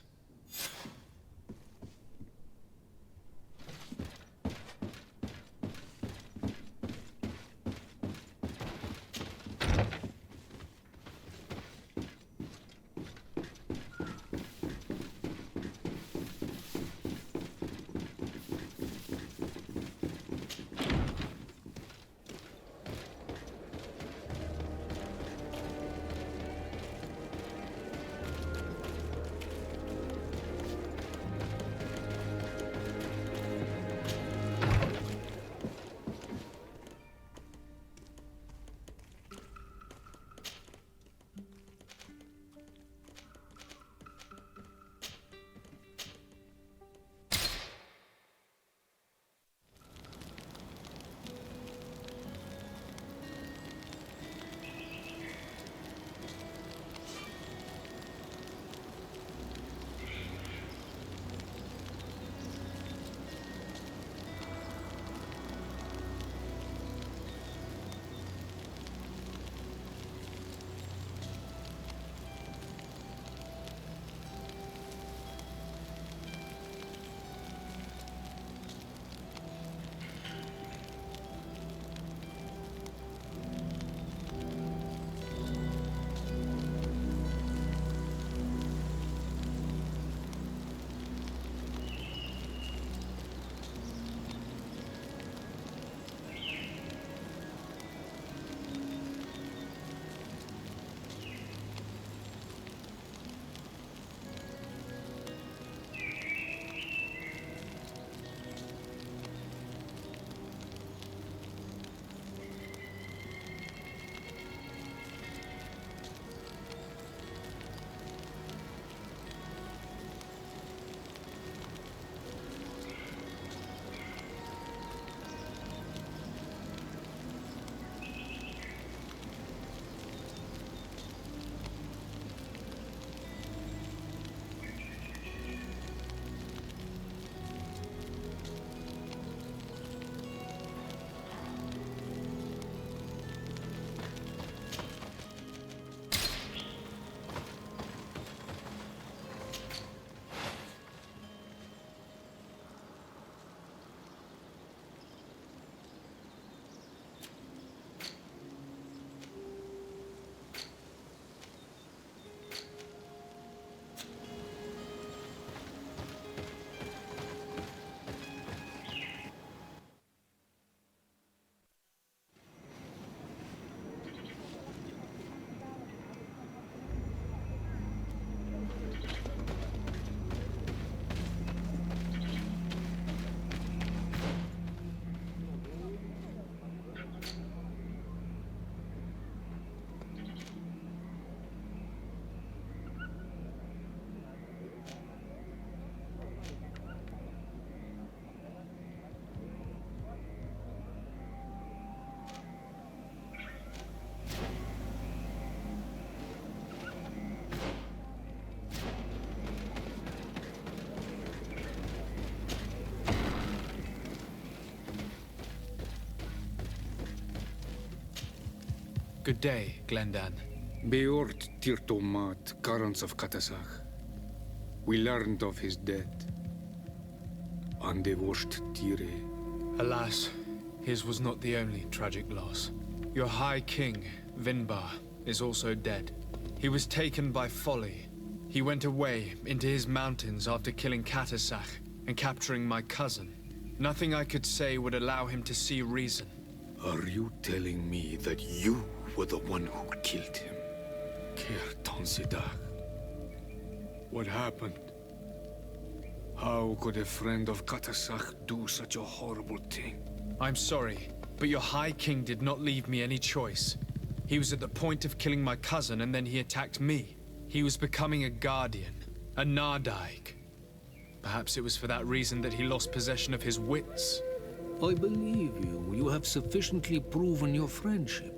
Speaker 1: Good day, Glendan.
Speaker 2: Beort Tirtomat, Karans of Katasach. We learned of his death. Andevorst Tire.
Speaker 1: Alas, his was not the only tragic loss. Your High King, Vinbar, is also dead. He was taken by folly. He went away into his mountains after killing Katasach and capturing my cousin. Nothing I could say would allow him to see reason.
Speaker 2: Are you telling me that you were the one who killed him? Kertonsidach. What happened? How could a friend of Katasach do such a horrible thing?
Speaker 1: I'm sorry, but your High King did not leave me any choice. He was at the point of killing my cousin and then he attacked me. He was becoming a guardian, a Nardaig. Perhaps it was for that reason that he lost possession of his wits.
Speaker 9: I believe you. You have sufficiently proven your friendship.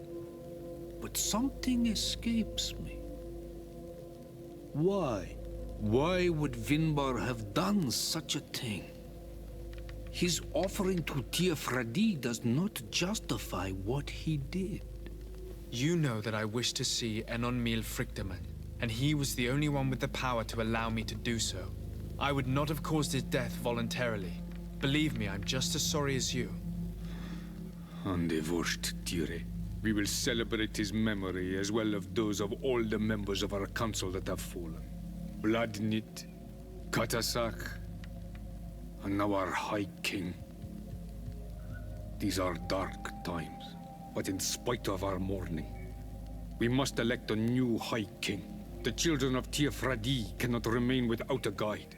Speaker 9: But something escapes me. Why? Why would Vinbar have done such a thing? His offering to Tiafradi does not justify what he did.
Speaker 1: You know that I wish to see Enonmil Frichtemann, and he was the only one with the power to allow me to do so. I would not have caused his death voluntarily. Believe me, I'm just as sorry as you.
Speaker 2: Andevorst Tire. We will celebrate his memory as well as those of all the members of our council that have fallen. Vladnit, Katasach, and now our High King. These are dark times, but in spite of our mourning, we must elect a new High King. The children of Tiafradi cannot remain without a guide.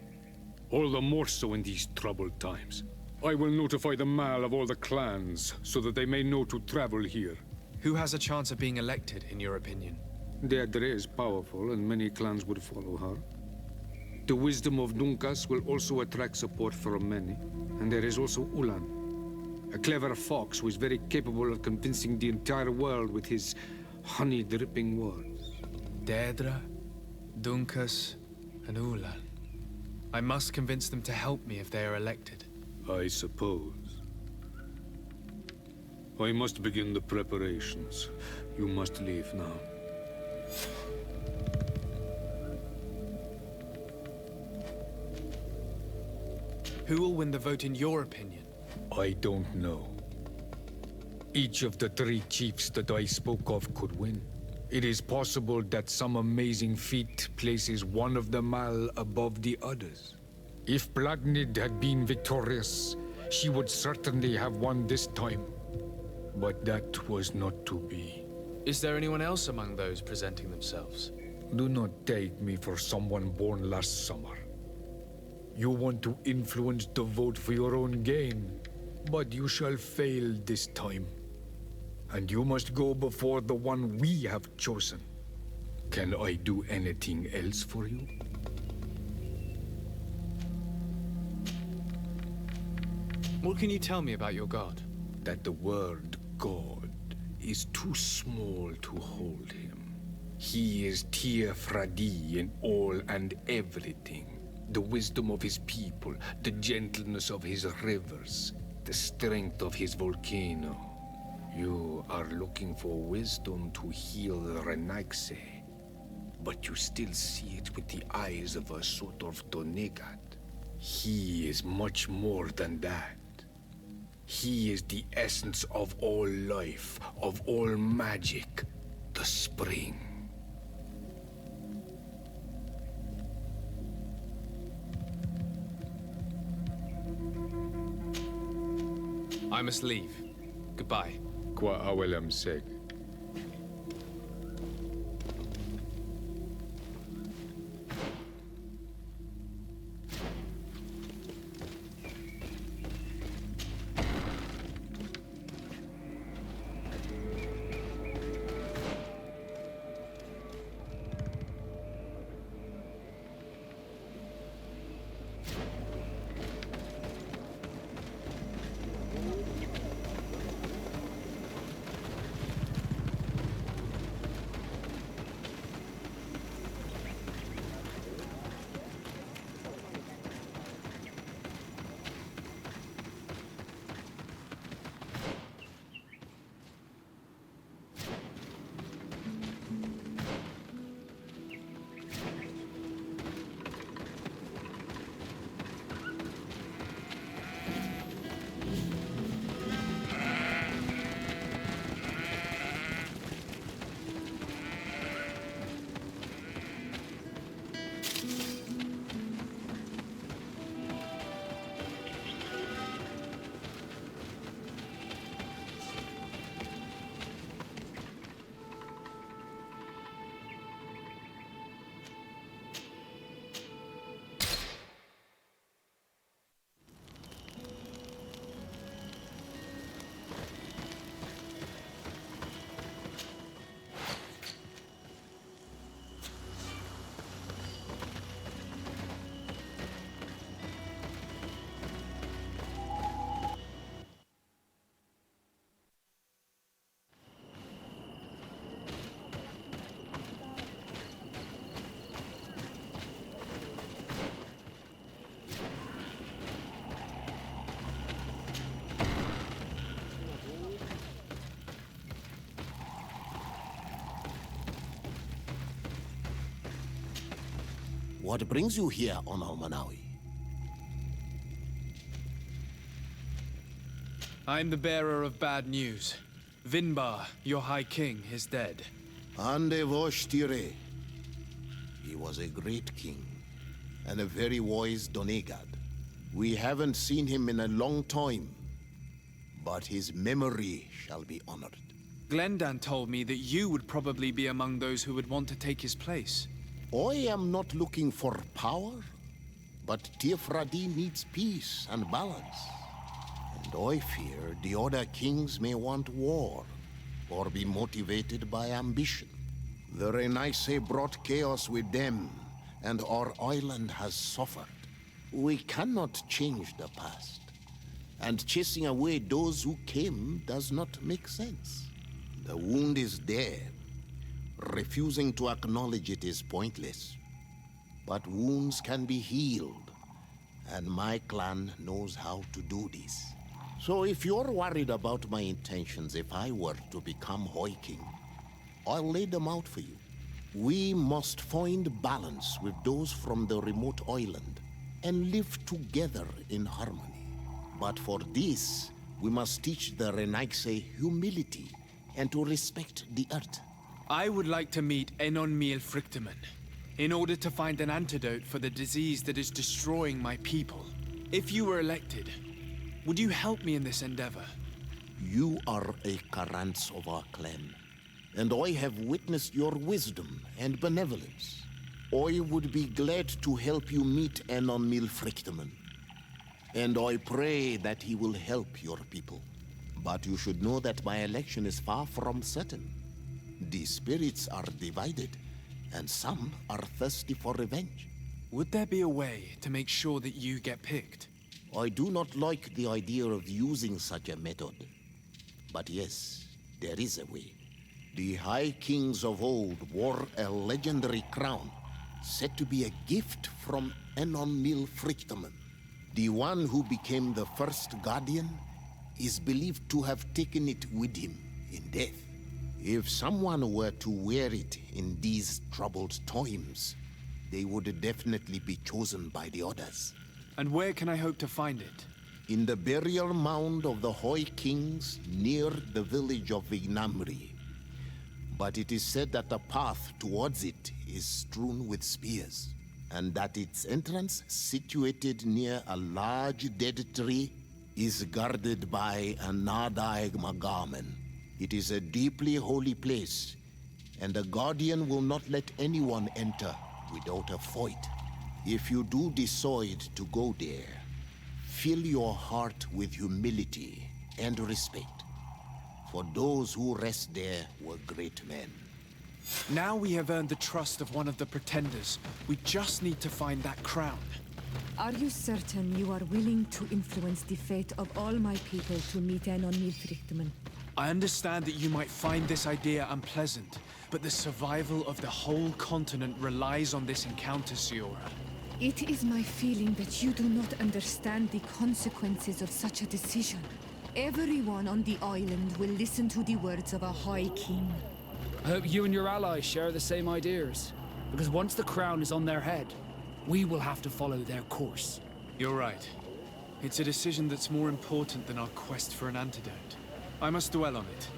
Speaker 2: All the more so in these troubled times. I will notify the Mal of all the clans, so that they may know to travel here.
Speaker 1: Who has a chance of being elected, in your opinion?
Speaker 2: Deirdre is powerful, and many clans would follow her. The wisdom of Dunkas will also attract support from many. And there is also Ulan, a clever fox who is very capable of convincing the entire world with his honey-dripping words.
Speaker 1: Deirdre, Dunkas, and Ulan. I must convince them to help me if they are elected.
Speaker 2: I suppose. I must begin the preparations. You must leave now.
Speaker 1: Who will win the vote in your opinion?
Speaker 2: I don't know. Each of the three chiefs that I spoke of could win. It is possible that some amazing feat places one of the Mal above the others. If Blagnid had been victorious, she would certainly have won this time. But that was not to be.
Speaker 1: Is there anyone else among those presenting themselves?
Speaker 2: Do not take me for someone born last summer. You want to influence the vote for your own gain, but you shall fail this time. And you must go before the one we have chosen. Can I do anything else for you?
Speaker 1: What can you tell me about your god?
Speaker 2: That the word God is too small to hold him. He is Tiafradi in all and everything. The wisdom of his people, the gentleness of his rivers, the strength of his volcano. You are looking for wisdom to heal Renaigse, but you still see it with the eyes of a sort of Donegat. He is much more than that. He is the essence of all life, of all magic, the spring.
Speaker 1: I must leave. Goodbye.
Speaker 2: Qua awelem seg.
Speaker 10: What brings you here on Almanawi?
Speaker 1: I'm the bearer of bad news. Vinbar, your High King, is dead.
Speaker 10: Ande vosh tire. He was a great king, and a very wise Donegad. We haven't seen him in a long time, but his memory shall be honored.
Speaker 1: Glendan told me that you would probably be among those who would want to take his place.
Speaker 10: I am not looking for power, but Tirfradi needs peace and balance. And I fear the other kings may want war, or be motivated by ambition. The Renaise brought chaos with them, and our island has suffered. We cannot change the past, and chasing away those who came does not make sense. The wound is there. Refusing to acknowledge it is pointless. But wounds can be healed, and my clan knows how to do this. So if you're worried about my intentions if I were to become High King, I'll lay them out for you. We must find balance with those from the remote island and live together in harmony. But for this, we must teach the Renaise humility and to respect the earth.
Speaker 1: I would like to meet Enon Miel Frichtemann in order to find an antidote for the disease that is destroying my people. If you were elected, would you help me in this endeavor?
Speaker 10: You are a Karants of our clan, and I have witnessed your wisdom and benevolence. I would be glad to help you meet Enon Miel Frichtemann, and I pray that he will help your people. But you should know that my election is far from certain. The spirits are divided, and some are thirsty for revenge.
Speaker 1: Would there be a way to make sure that you get picked?
Speaker 10: I do not like the idea of using such a method. But yes, there is a way. The High Kings of old wore a legendary crown, said to be a gift from Enon Miel Frichtemann. The one who became the first Guardian is believed to have taken it with him in death. If someone were to wear it in these troubled times, they would definitely be chosen by the others.
Speaker 1: And where can I hope to find it?
Speaker 10: In the burial mound of the High Kings near the village of Vignamri. But it is said that the path towards it is strewn with spears, and that its entrance, situated near a large dead tree, is guarded by a Nadaig Magamen. It is a deeply holy place, and the Guardian will not let anyone enter without a fight. If you do decide to go there, fill your heart with humility and respect, for those who rest there were great men.
Speaker 1: Now we have earned the trust of one of the pretenders. We just need to find that crown.
Speaker 7: Are you certain you are willing to influence the fate of all my people to meet Enon Miel Frichtemann?
Speaker 1: I understand that you might find this idea unpleasant, but the survival of the whole continent relies on this encounter, Siora.
Speaker 7: It is my feeling that you do not understand the consequences of such a decision. Everyone on the island will listen to the words of a High King.
Speaker 16: I hope you and your allies share the same ideas, because once the crown is on their head, we will have to follow their course.
Speaker 1: You're right. It's a decision that's more important than our quest for an antidote. I must dwell on it.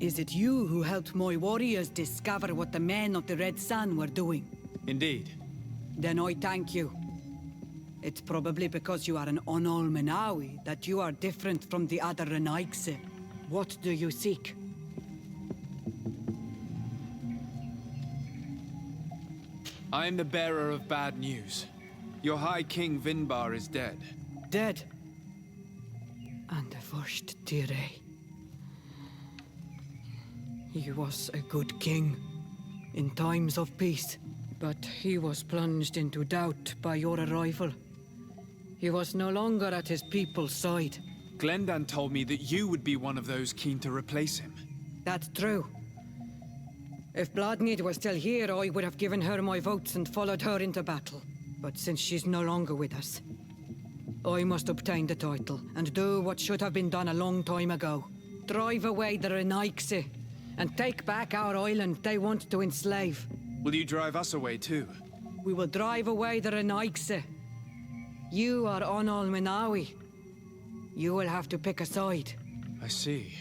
Speaker 8: Is it you who helped my warriors discover what the men of the Red Sun were doing?
Speaker 1: Indeed.
Speaker 8: Then I thank you. It's probably because you are an Onol Menawi that you are different from the other Renaigse. What do you seek?
Speaker 1: I am the bearer of bad news. Your High King Vinbar is dead.
Speaker 8: Dead? And the first Tire. He was a good king in times of peace, but he was plunged into doubt by your arrival. He was no longer at his people's side.
Speaker 1: Glendan told me that you would be one of those keen to replace him.
Speaker 8: That's true. If Bloodmead was still here, I would have given her my votes and followed her into battle. But since she's no longer with us, I must obtain the title and do what should have been done a long time ago. Drive away the Renaigse and take back our island they want to enslave.
Speaker 1: Will you drive us away too?
Speaker 8: We will drive away the Renaigse. You are Onol Menawi. You will have to pick a side.
Speaker 1: I see.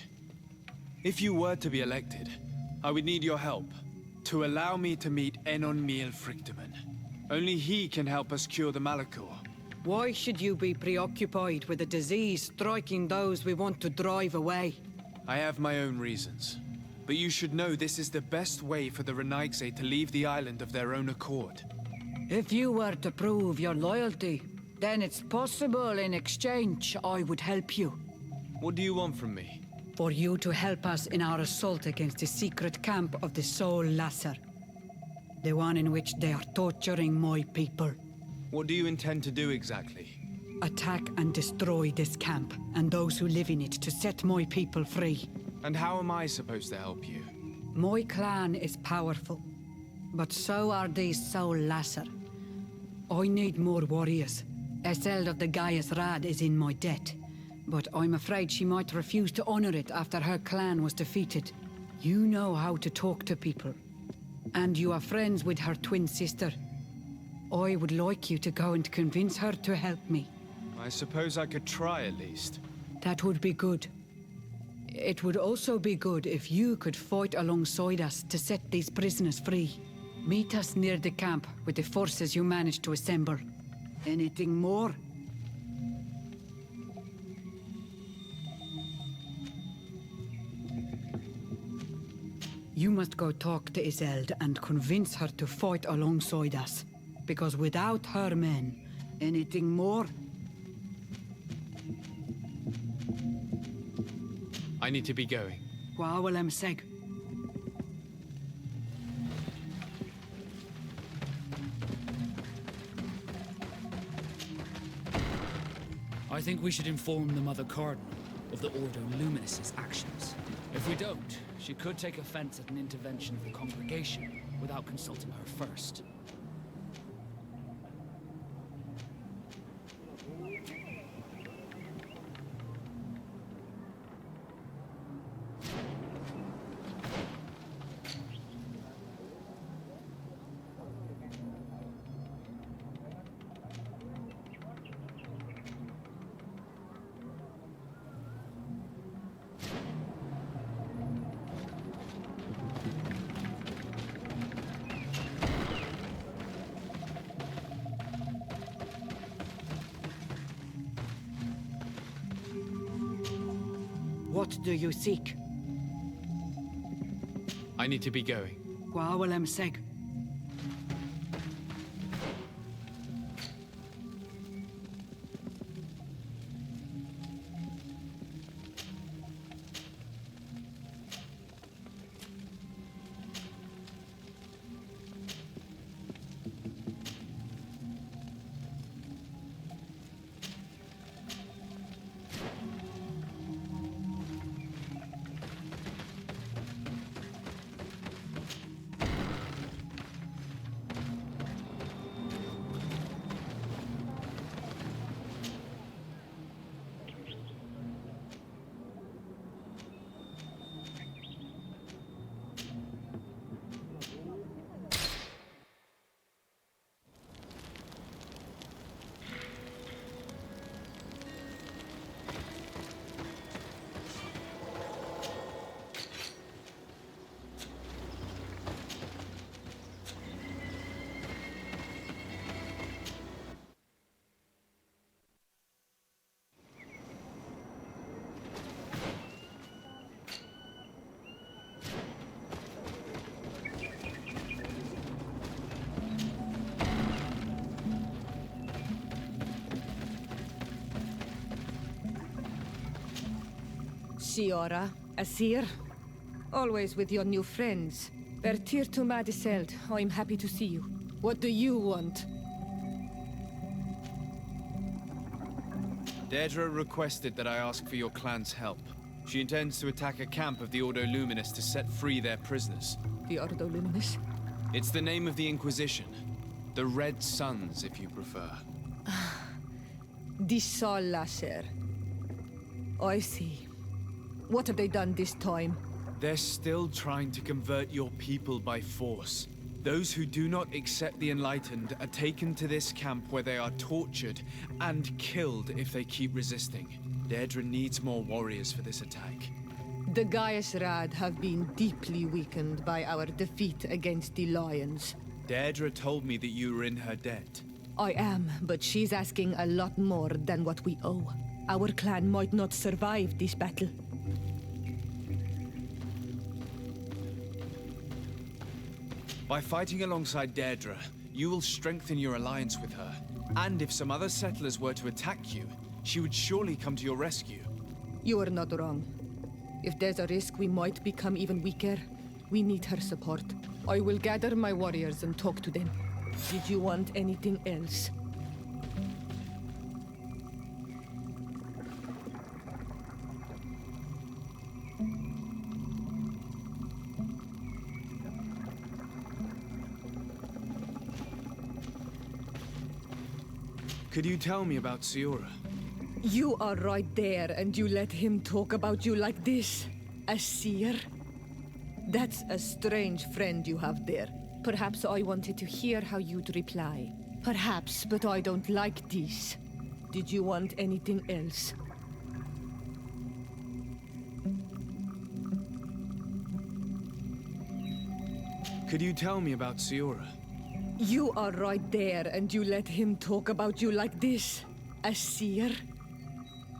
Speaker 1: If you were to be elected, I would need your help to allow me to meet Enon Miel Frichteman. Only he can help us cure the Malachor.
Speaker 8: Why should you be preoccupied with a disease striking those we want to drive away?
Speaker 1: I have my own reasons. But you should know this is the best way for the Renaigse to leave the island of their own accord.
Speaker 8: If you were to prove your loyalty, then it's possible in exchange I would help you.
Speaker 1: What do you want from me?
Speaker 8: For you to help us in our assault against the secret camp of the Soul Lasser. The one in which they are torturing my people.
Speaker 1: What do you intend to do exactly?
Speaker 8: Attack and destroy this camp, and those who live in it to set my people free.
Speaker 1: And how am I supposed to help you?
Speaker 8: My clan is powerful, but so are these Soul Lasser. I need more warriors. Eseld of the Gaius Rad is in my debt, but I'm afraid she might refuse to honor it after her clan was defeated. You know how to talk to people, and you are friends with her twin sister. I would like you to go and convince her to help me.
Speaker 1: I suppose I could try at least.
Speaker 8: That would be good. It would also be good if you could fight alongside us to set these prisoners free. Meet us near the camp with the forces you managed to assemble. Anything more? You must go talk to Iseld and convince her to fight alongside us. Because without her men, anything more?
Speaker 1: I need to be going.
Speaker 8: Wawalem Seg.
Speaker 16: I think we should inform the Mother Cardinal of the Ordo Luminous's actions. If we don't, she could take offense at an intervention of the congregation without consulting her first.
Speaker 8: What do you seek?
Speaker 1: I need to be going.
Speaker 8: Wawalem Seg.
Speaker 7: Siora, Asir. Always with your new friends. Bertir to Madiseld, I'm happy to see you. What do you want?
Speaker 1: Deirdre requested that I ask for your clan's help. She intends to attack a camp of the Ordo Luminis to set free their prisoners.
Speaker 7: The Ordo Luminis?
Speaker 1: It's the name of the Inquisition. The Red Suns, if you prefer.
Speaker 7: The Sol Lasser. I see. What have they done this time?
Speaker 1: They're still trying to convert your people by force. Those who do not accept the Enlightened are taken to this camp where they are tortured and killed if they keep resisting. Deirdre needs more warriors for this attack.
Speaker 7: The Gaius Rad have been deeply weakened by our defeat against the Lions.
Speaker 1: Deirdre told me that you were in her debt.
Speaker 7: I am, but she's asking a lot more than what we owe. Our clan might not survive this battle.
Speaker 1: By fighting alongside Deirdre, you will strengthen your alliance with her. And if some other settlers were to attack you, she would surely come to your rescue.
Speaker 7: You are not wrong. If there's a risk we might become even weaker, we need her support. I will gather my warriors and talk to them. Did you want anything else?
Speaker 1: Could you tell me about Siora?
Speaker 7: You are right there, and you let him talk about you like this? A seer? That's a strange friend you have there. Perhaps I wanted to hear how you'd reply. Perhaps, but I don't like this. Did you want anything else?
Speaker 1: Could you tell me about Siora?
Speaker 7: You are right there, and you let him talk about you like this? A seer?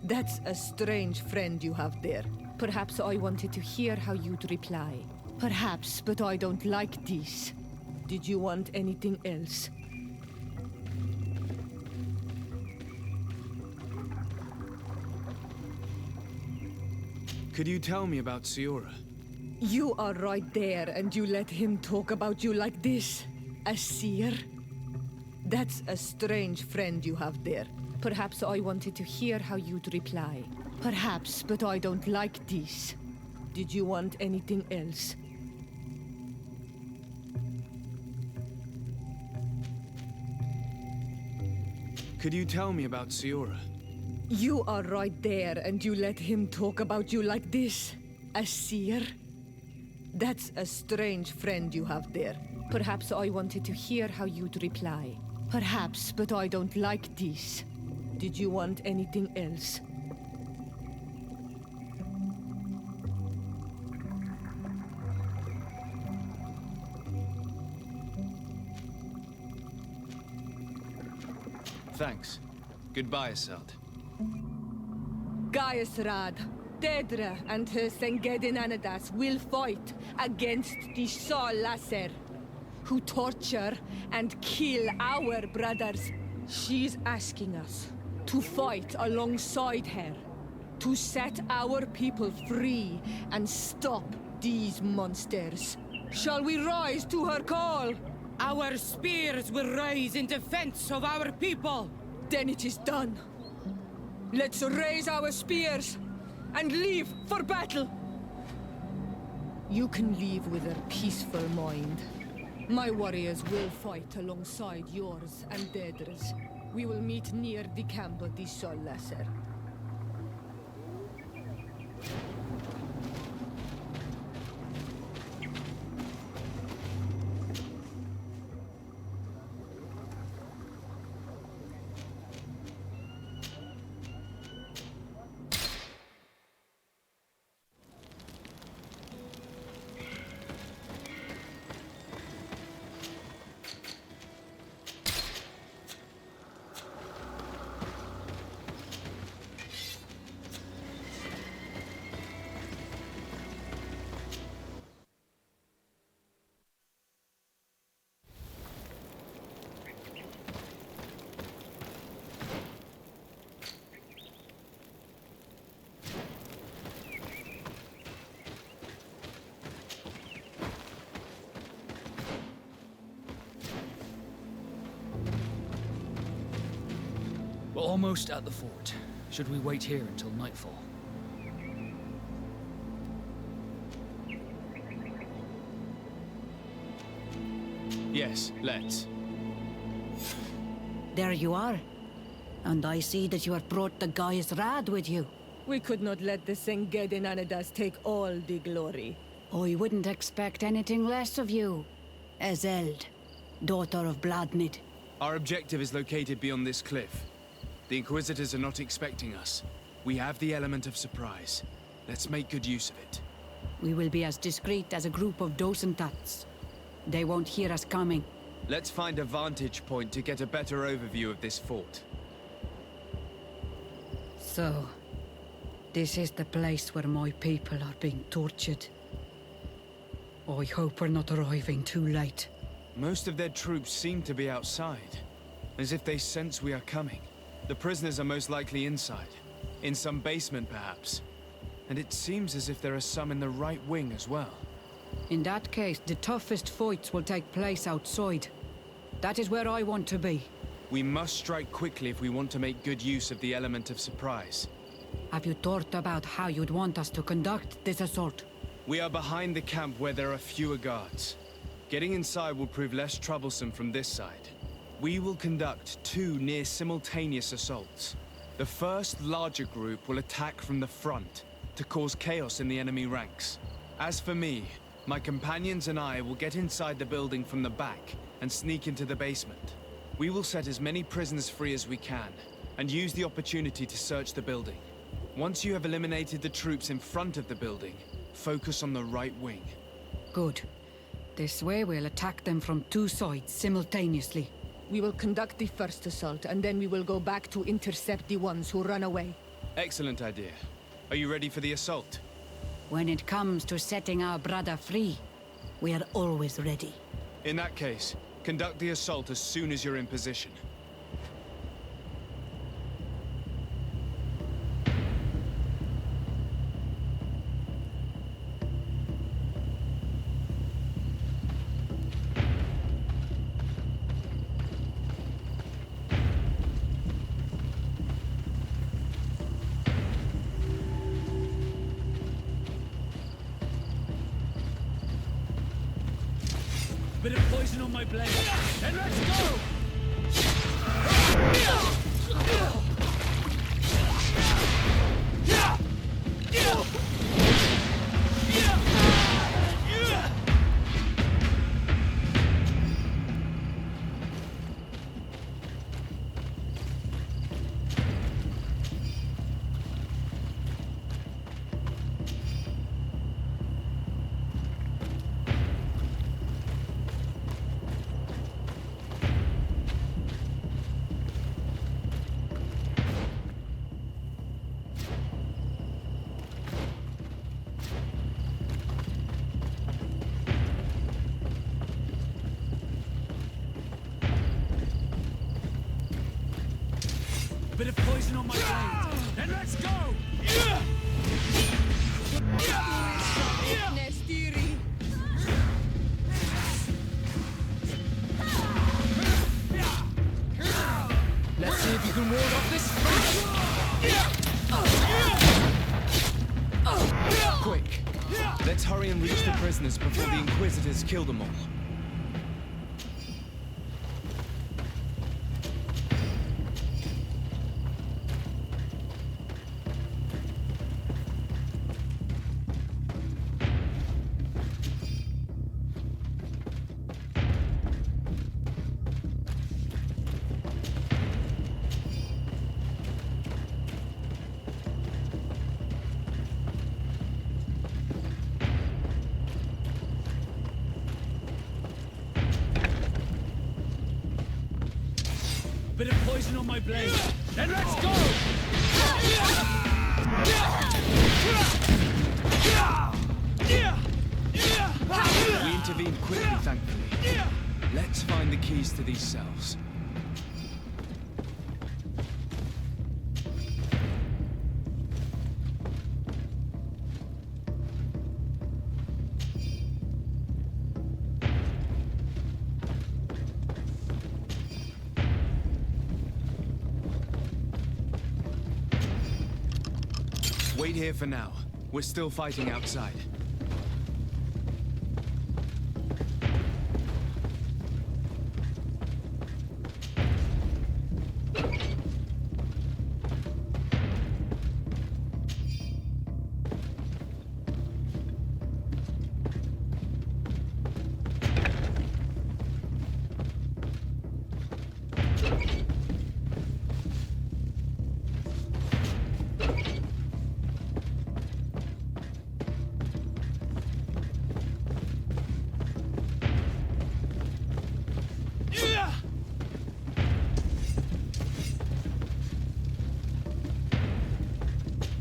Speaker 7: That's a strange friend you have there. Perhaps I wanted to hear how you'd reply. Perhaps, but I don't like this. Did you want anything else?
Speaker 1: Could you tell me about Siora?
Speaker 7: You are right there, and you let him talk about you like this? A seer? That's a strange friend you have there. Perhaps I wanted to hear how you'd reply. Perhaps, but I don't like this. Did you want anything else?
Speaker 1: Could you tell me about Siora?
Speaker 7: You are right there, and you let him talk about you like this? A seer? That's a strange friend you have there. Perhaps I wanted to hear how you'd reply. Perhaps, but I don't like this. Did you want anything else?
Speaker 1: Thanks. Goodbye, Asad.
Speaker 7: Gaius Rad, Deirdre and her Sengedin Anadas will fight against the Sol Lasser, who torture and kill our brothers. She's asking us to fight alongside her, to set our people free and stop these monsters. Shall we rise to her call?
Speaker 11: Our spears will rise in defense of our people.
Speaker 7: Then it is done. Let's raise our spears and leave for battle. You can leave with a peaceful mind. My warriors will fight alongside yours and Deirdre's. We will meet near the camp of the Sol Lasser.
Speaker 16: We're almost at the fort. Should we wait here until nightfall?
Speaker 1: Yes, let's.
Speaker 14: There you are. And I see that you have brought the guy's rad with you.
Speaker 7: We could not let the Senged Anadas take all the glory.
Speaker 14: I wouldn't expect anything less of you. Ezeld, daughter of Bladnid.
Speaker 1: Our objective is located beyond this cliff. The Inquisitors are not expecting us. We have the element of surprise. Let's make good use of it.
Speaker 8: We will be as discreet as a group of Dosentats. They won't hear us coming.
Speaker 1: Let's find a vantage point to get a better overview of this fort.
Speaker 8: So, this is the place where my people are being tortured. I hope we're not arriving too late.
Speaker 1: Most of their troops seem to be outside, as if they sense we are coming. The prisoners are most likely inside, in some basement perhaps. And it seems as if there are some in the right wing as well.
Speaker 8: In that case, the toughest fights will take place outside. That is where I want to be.
Speaker 1: We must strike quickly if we want to make good use of the element of surprise.
Speaker 8: Have you thought about how you'd want us to conduct this assault?
Speaker 1: We are behind the camp where there are fewer guards. Getting inside will prove less troublesome from this side. We will conduct 2 near-simultaneous assaults. The first larger group will attack from the front to cause chaos in the enemy ranks. As for me, my companions and I will get inside the building from the back and sneak into the basement. We will set as many prisoners free as we can and use the opportunity to search the building. Once you have eliminated the troops in front of the building, focus on the right wing.
Speaker 8: Good. This way we'll attack them from 2 sides simultaneously.
Speaker 7: We will conduct the first assault, and then we will go back to intercept the ones who run away.
Speaker 1: Excellent idea. Are you ready for the assault?
Speaker 8: When it comes to setting our brother free, we are always ready.
Speaker 1: In that case, conduct the assault as soon as you're in position.
Speaker 13: Bit of poison on my blade. Then let's go! Bit of poison on my blade. Then let's go!
Speaker 11: Let's see if you can ward off this.
Speaker 1: Quick! Let's hurry and reach the prisoners before the Inquisitors kill them all.
Speaker 13: Bit of poison on my blade. Then let's go!
Speaker 1: We intervened quickly, thankfully. Let's find the keys to these cells. Wait here for now. We're still fighting outside.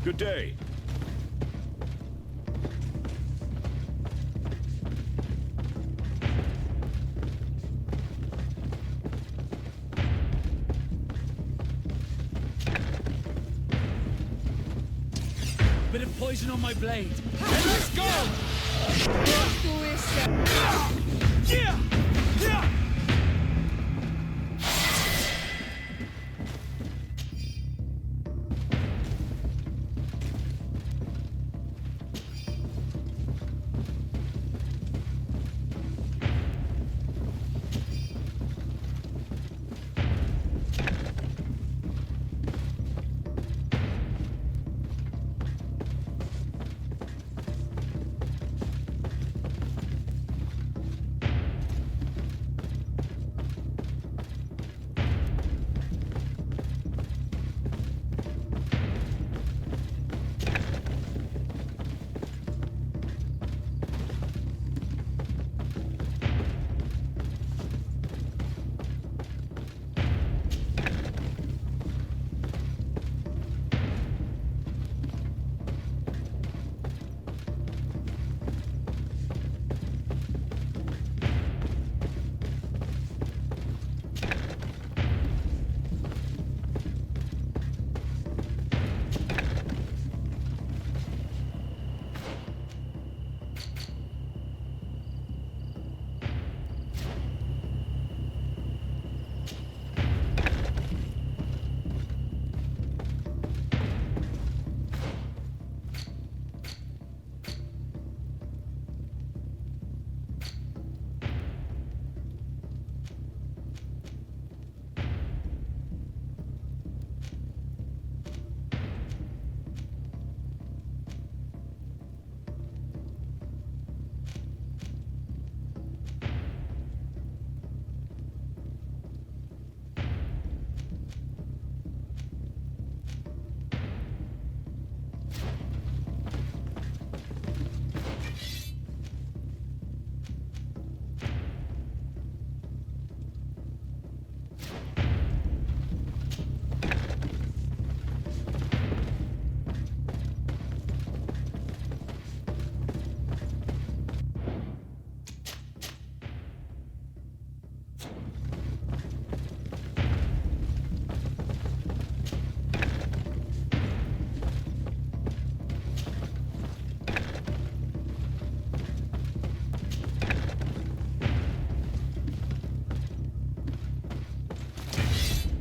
Speaker 17: Good day.
Speaker 13: Bit of poison on my blade. And let's go! Yeah! Yeah!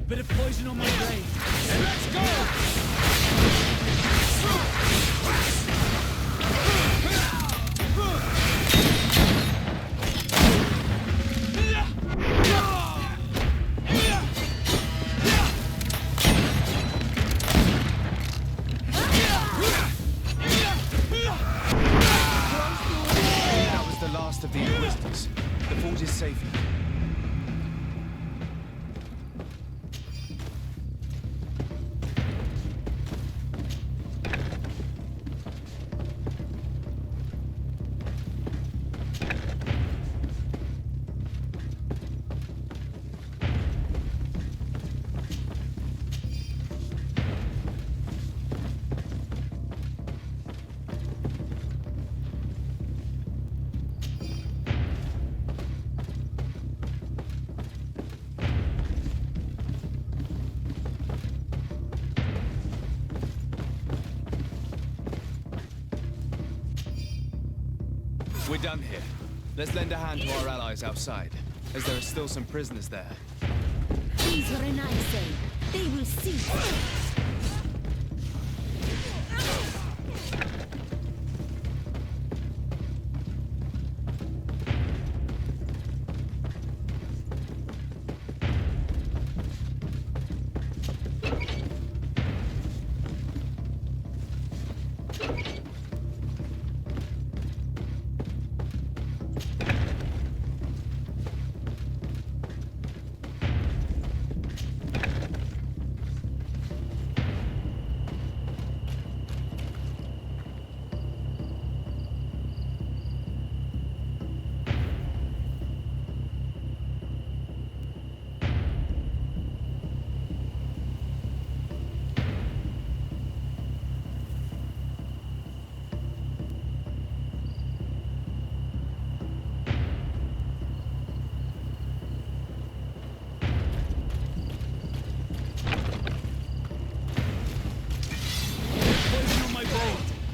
Speaker 13: Bit of poison on my blade. And let's go!
Speaker 1: That was the last of the Inquisitors. The fort is safe now. We're done here. Let's lend a hand to our allies outside, as there are still some prisoners there.
Speaker 6: These are Renaise. They will see.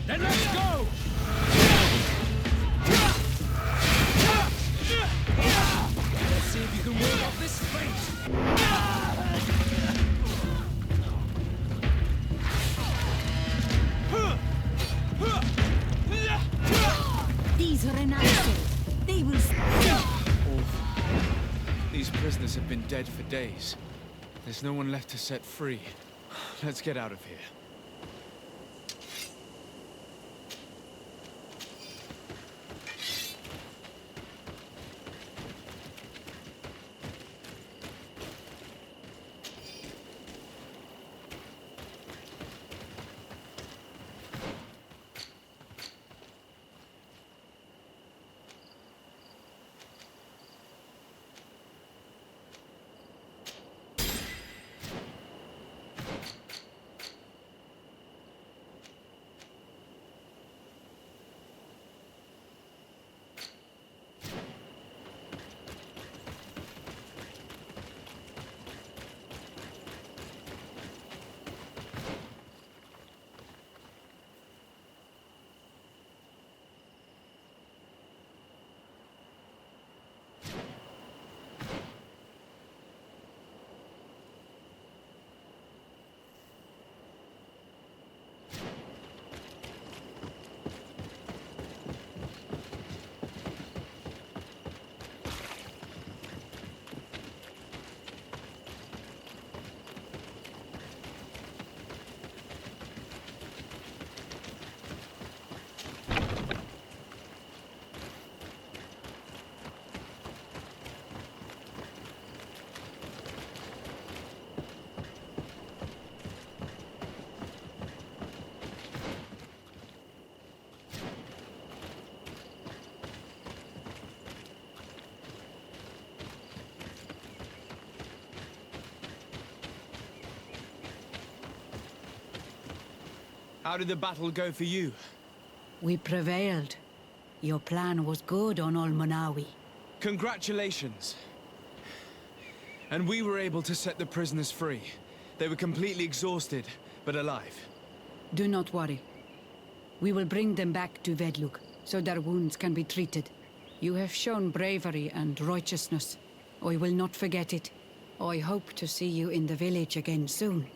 Speaker 13: Then let's go!
Speaker 16: Let's see if you can ward off this fate!
Speaker 5: These Renaissance, they will...
Speaker 1: These prisoners have been dead for days. There's no one left to set free. Let's get out of here. How did the battle go for you?
Speaker 8: We prevailed. Your plan was good on Olmanawi.
Speaker 1: Congratulations. And we were able to set the prisoners free. They were completely exhausted, but alive.
Speaker 8: Do not worry. We will bring them back to Vedluk, so their wounds can be treated. You have shown bravery and righteousness. I will not forget it. I hope to see you in the village again soon.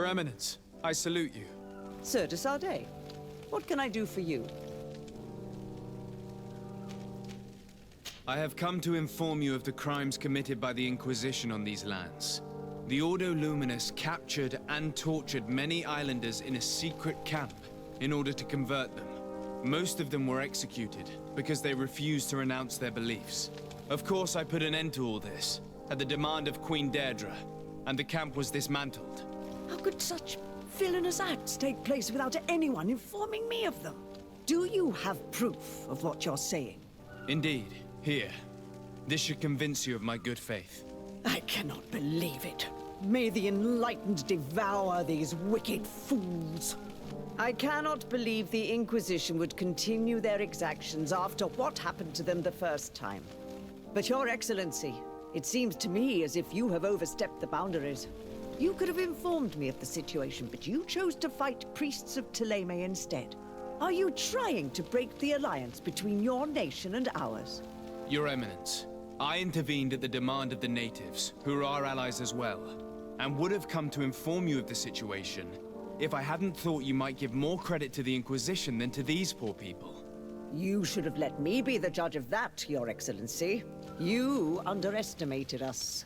Speaker 1: Your Eminence, I salute you.
Speaker 14: Sir de Sardet, what can I do for you?
Speaker 1: I have come to inform you of the crimes committed by the Inquisition on these lands. The Ordo Luminous captured and tortured many islanders in a secret camp in order to convert them. Most of them were executed because they refused to renounce their beliefs. Of course, I put an end to all this at the demand of Queen Deirdre, and the camp was dismantled.
Speaker 14: How could such villainous acts take place without anyone informing me of them? Do you have proof of what you're saying?
Speaker 1: Indeed. Here. This should convince you of my good faith.
Speaker 14: I cannot believe it. May the enlightened devour these wicked fools. I cannot believe the Inquisition would continue their exactions after what happened to them the first time. But Your Excellency, it seems to me as if you have overstepped the boundaries. You could have informed me of the situation, but you chose to fight priests of Thélème instead. Are you trying to break the alliance between your nation and ours?
Speaker 1: Your Eminence, I intervened at the demand of the natives, who are our allies as well, and would have come to inform you of the situation if I hadn't thought you might give more credit to the Inquisition than to these poor people.
Speaker 14: You should have let me be the judge of that, Your Excellency. You underestimated us.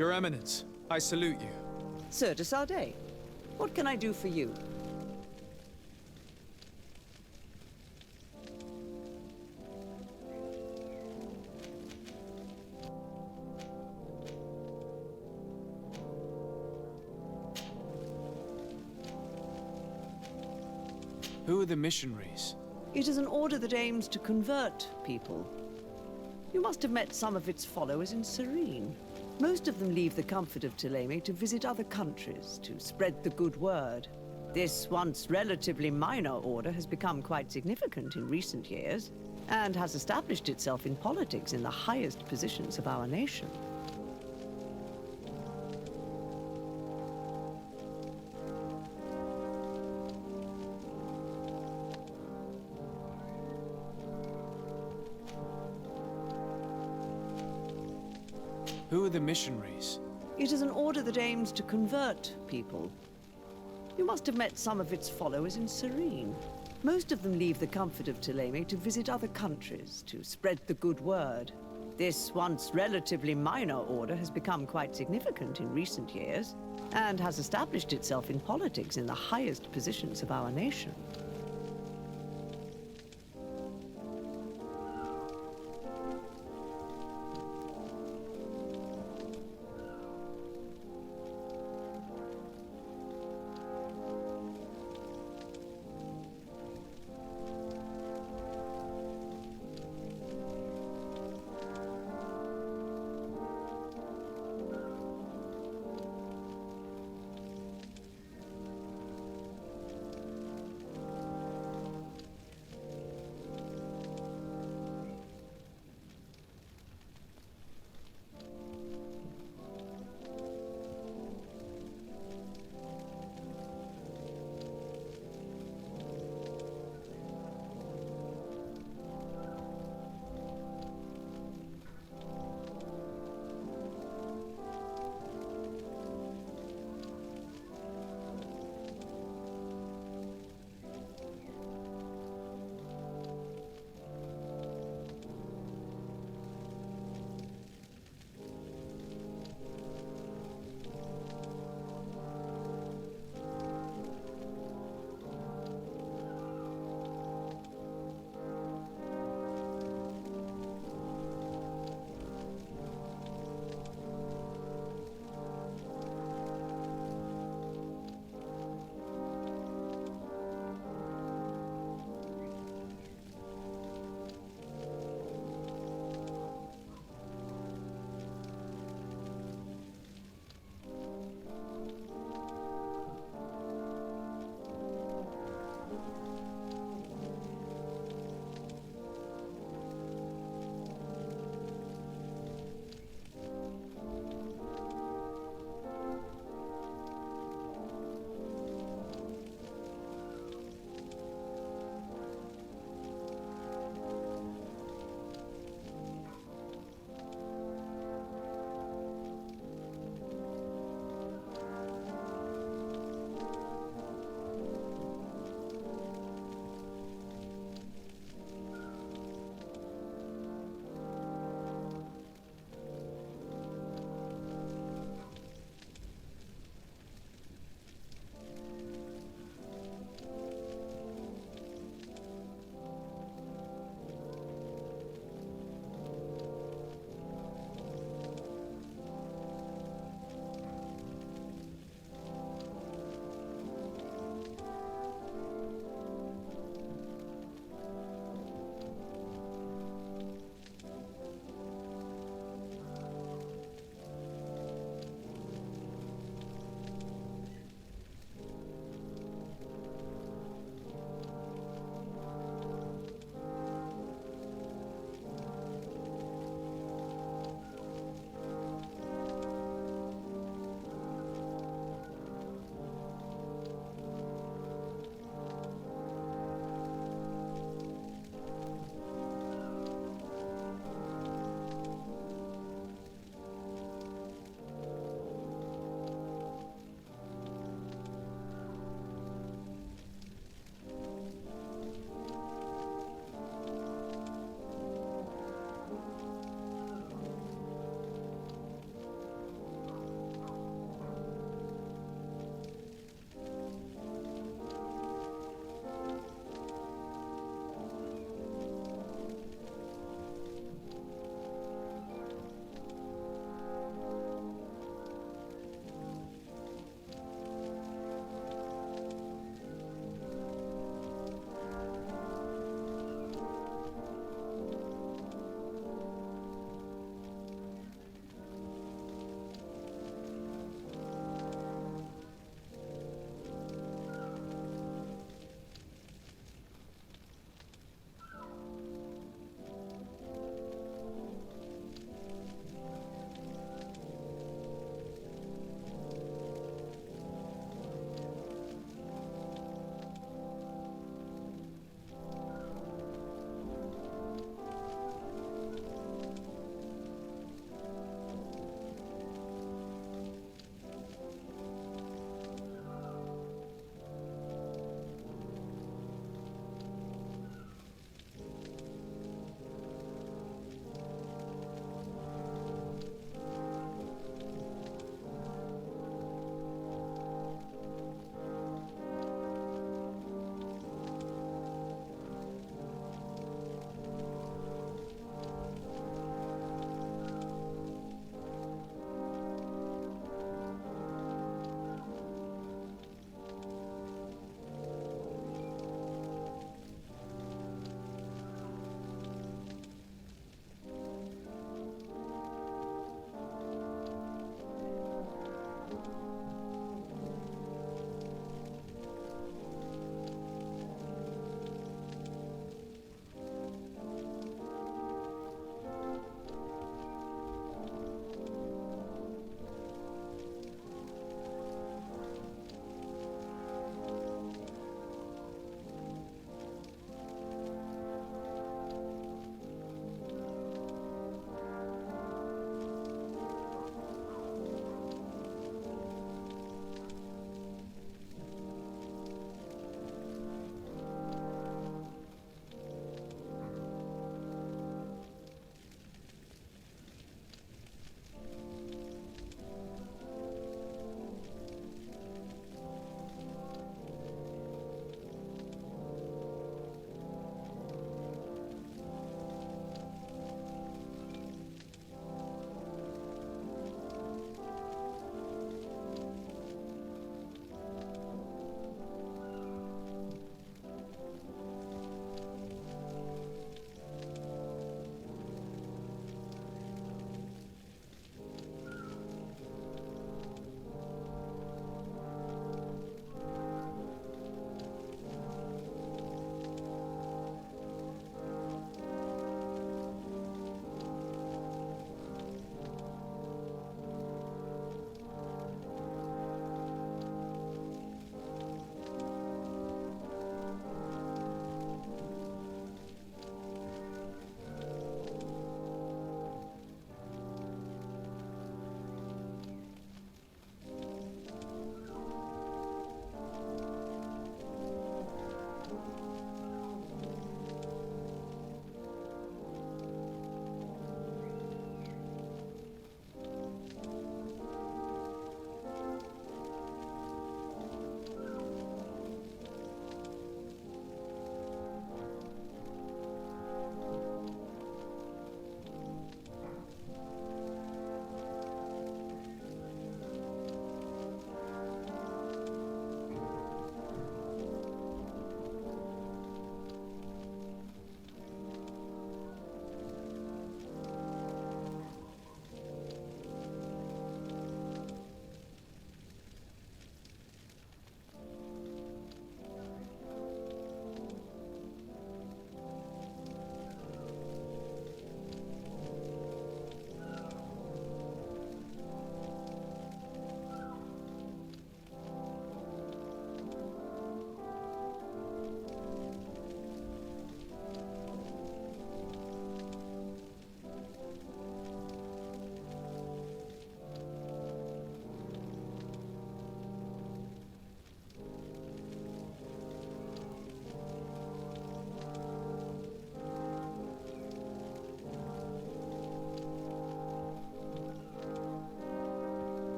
Speaker 1: Your Eminence, I salute you.
Speaker 14: Sir de Sardet, what can I do for you?
Speaker 1: Who are the missionaries?
Speaker 14: It is an order that aims to convert people. You must have met some of its followers in Serene. Most of them leave the comfort of Thélème to visit other countries, to spread the good word. This once relatively minor order has become quite significant in recent years, and has established itself in politics in the highest positions of our nation.
Speaker 1: Who are the missionaries?
Speaker 14: It is an order that aims to convert people. You must have met some of its followers in Serene. Most of them leave the comfort of Thélème to visit other countries, to spread the good word. This once relatively minor order has become quite significant in recent years, and has established itself in politics in the highest positions of our nation.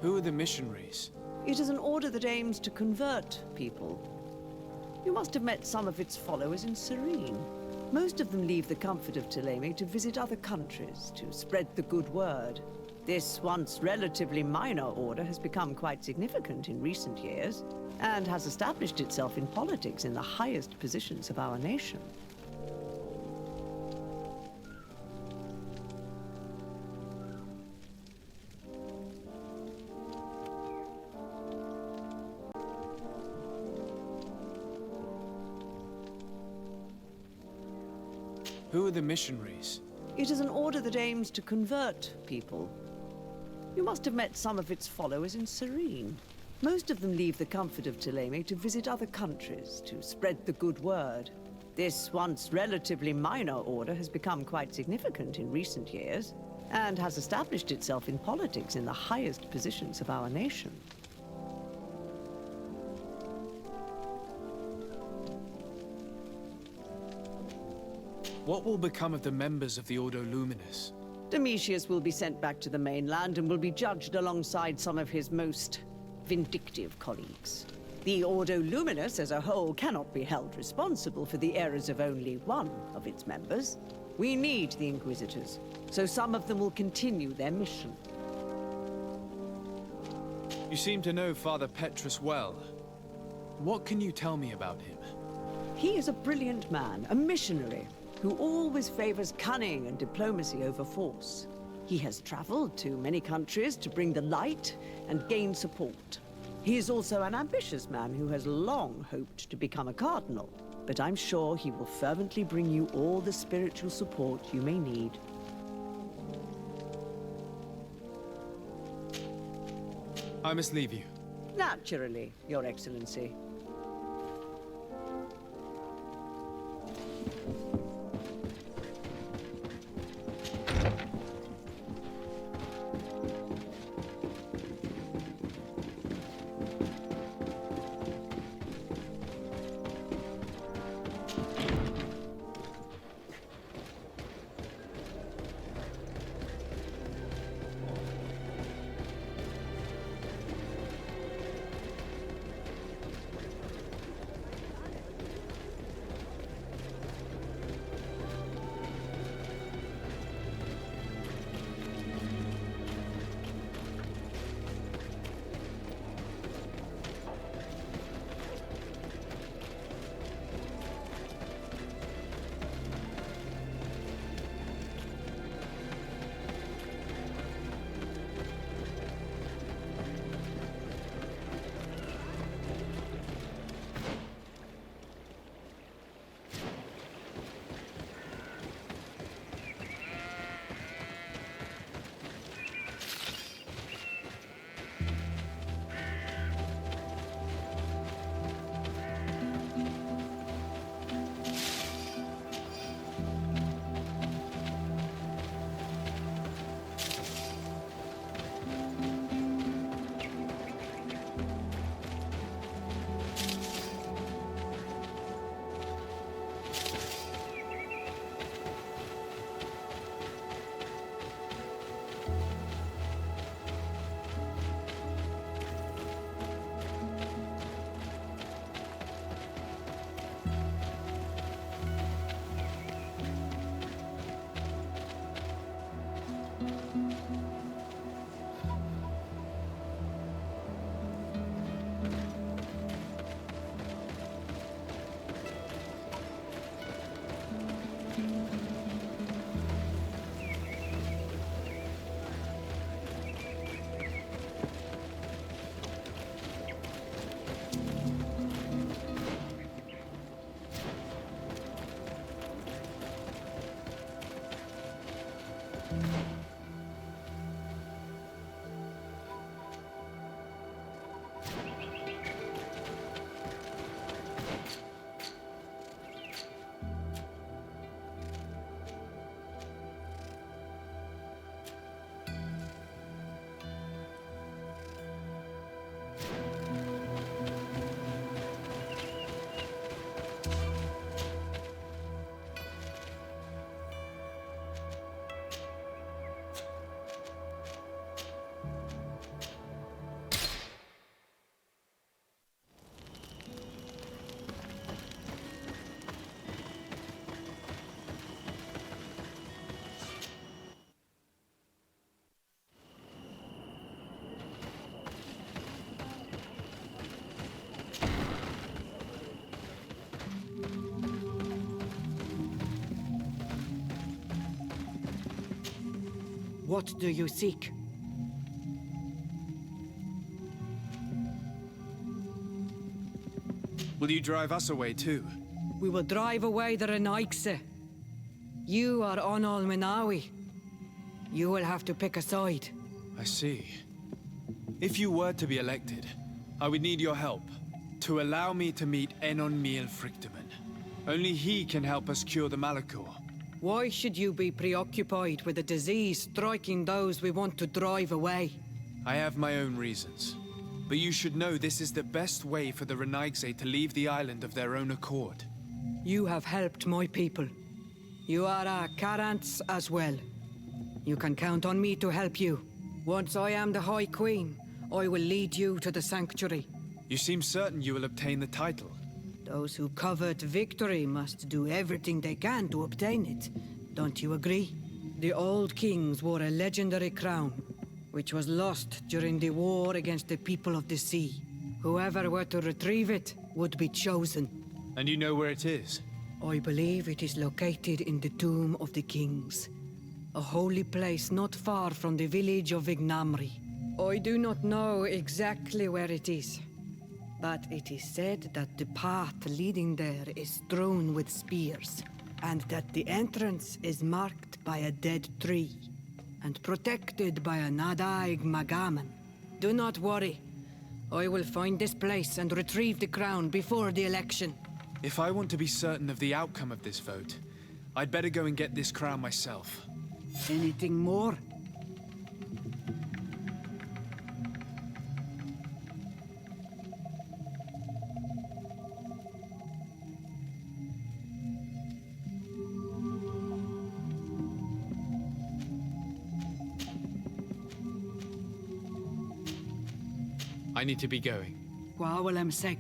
Speaker 1: Who are the missionaries?
Speaker 14: It is an order that aims to convert people. You must have met some of its followers in Serene. Most of them leave the comfort of Thélème to visit other countries, to spread the good word. This once relatively minor order has become quite significant in recent years, and has established itself in politics in the highest positions of our nation.
Speaker 1: Who are the missionaries?
Speaker 14: It is an order that aims to convert people. You must have met some of its followers in Serene. Most of them leave the comfort of Thélème to visit other countries, to spread the good word. This once relatively minor order has become quite significant in recent years, and has established itself in politics in the highest positions of our nation.
Speaker 1: What will become of the members of the Ordo Luminis?
Speaker 14: Domitius will be sent back to the mainland and will be judged alongside some of his most vindictive colleagues. The Ordo Luminis as a whole cannot be held responsible for the errors of only one of its members. We need the Inquisitors, so some of them will continue their mission.
Speaker 1: You seem to know Father Petrus well. What can you tell me about him?
Speaker 14: He is a brilliant man, a missionary, who always favors cunning and diplomacy over force. He has traveled to many countries to bring the light and gain support. He is also an ambitious man who has long hoped to become a cardinal, but I'm sure he will fervently bring you all the spiritual support you may need.
Speaker 1: I must leave you.
Speaker 14: Naturally, Your Excellency. What do you seek?
Speaker 1: Will you drive us away too?
Speaker 14: We will drive away the Renaigse. You are Onol Minawi. You will have to pick a side.
Speaker 1: I see. If you were to be elected, I would need your help to allow me to meet Enon Miel Frichteman. Only he can help us cure the Malachor.
Speaker 14: Why should you be preoccupied with a disease striking those we want to drive away?
Speaker 1: I have my own reasons. But you should know this is the best way for the Renaigse to leave the island of their own accord.
Speaker 14: You have helped my people. You are a Karants as well. You can count on me to help you. Once I am the High Queen, I will lead you to the Sanctuary.
Speaker 1: You seem certain you will obtain the title.
Speaker 14: Those who covet victory must do everything they can to obtain it. Don't you agree? The old kings wore a legendary crown, which was lost during the war against the people of the sea. Whoever were to retrieve it would be chosen.
Speaker 1: And you know where it is?
Speaker 14: I believe it is located in the Tomb of the Kings, a holy place not far from the village of Vignamri. I do not know exactly where it is, but it is said that the path leading there is strewn with spears, and that the entrance is marked by a dead tree, and protected by a Nadaig Magaman. Do not worry. I will find this place and retrieve the crown before the election.
Speaker 1: If I want to be certain of the outcome of this vote, I'd better go and get this crown myself.
Speaker 14: Anything more?
Speaker 1: I need to be going.
Speaker 14: Gwawalem seg.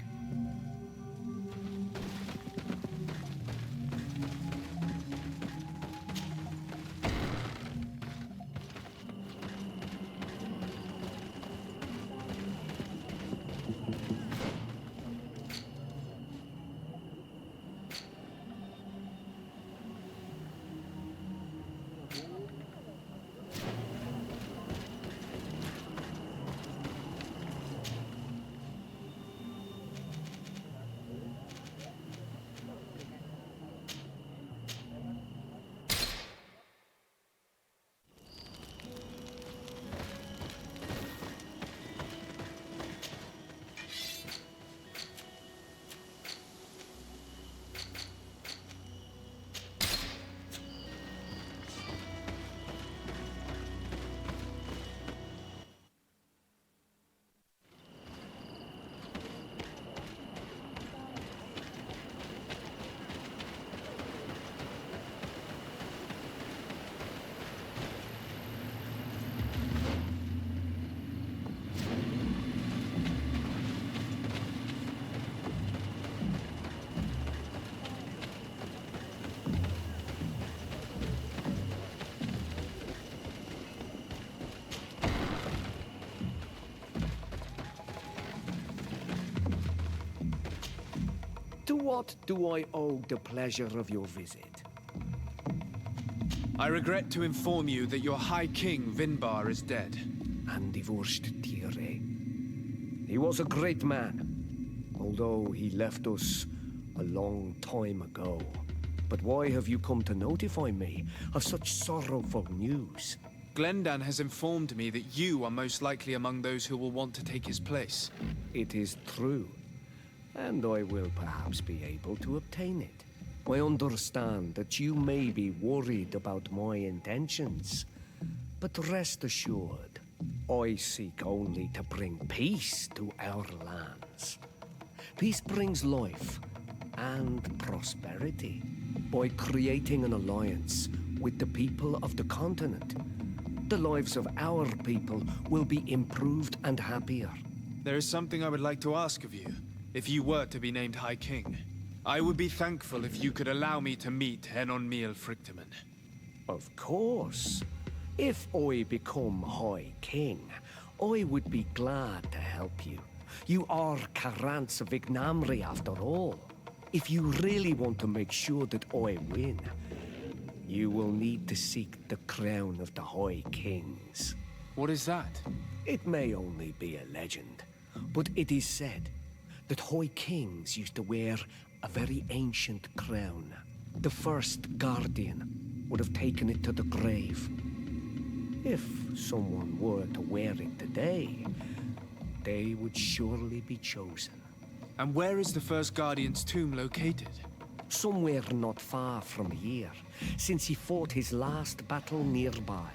Speaker 4: To what do I owe the pleasure of your visit?
Speaker 1: I regret to inform you that your High King, Vinbar, is dead.
Speaker 4: And divorced Tire. He was a great man, although he left us a long time ago. But why have you come to notify me of such sorrowful news?
Speaker 1: Glendan has informed me that you are most likely among those who will want to take his place.
Speaker 4: It is true. And I will perhaps be able to obtain it. I understand that you may be worried about my intentions, but rest assured, I seek only to bring peace to our lands. Peace brings life and prosperity by creating an alliance with the people of the continent. The lives of our people will be improved and happier.
Speaker 1: There is something I would like to ask of you. If you were to be named High King, I would be thankful if you could allow me to meet Enon Miel Frichteman.
Speaker 4: Of course. If I become High King, I would be glad to help you. You are Karants of Vignamri after all. If you really want to make sure that I win, You will need to seek the crown of the High Kings.
Speaker 1: What is that?
Speaker 4: It may only be a legend, but it is said that High Kings used to wear a very ancient crown. The first Guardian would have taken it to the grave. If someone were to wear it today, they would surely be chosen.
Speaker 1: And where is the first Guardian's tomb located?
Speaker 4: Somewhere not far from here, since he fought his last battle nearby.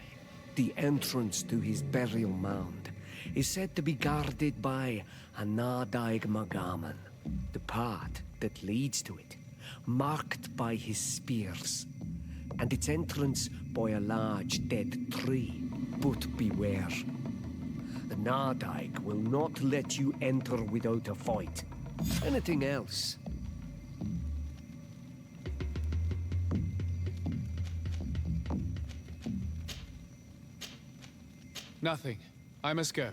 Speaker 4: The entrance to his burial mound is said to be guarded by a Nadaig Magaman, the path that leads to it, marked by his spears, and its entrance by a large dead tree. But beware. The Nadaig will not let you enter without a fight. Anything else?
Speaker 1: Nothing. I must go.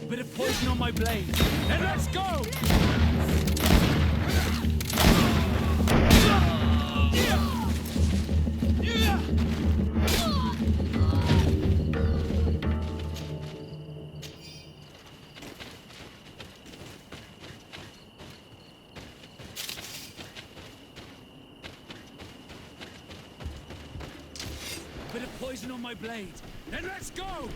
Speaker 13: Bit of poison on my blade. And let's go! Bit of poison on my blade. And let's go!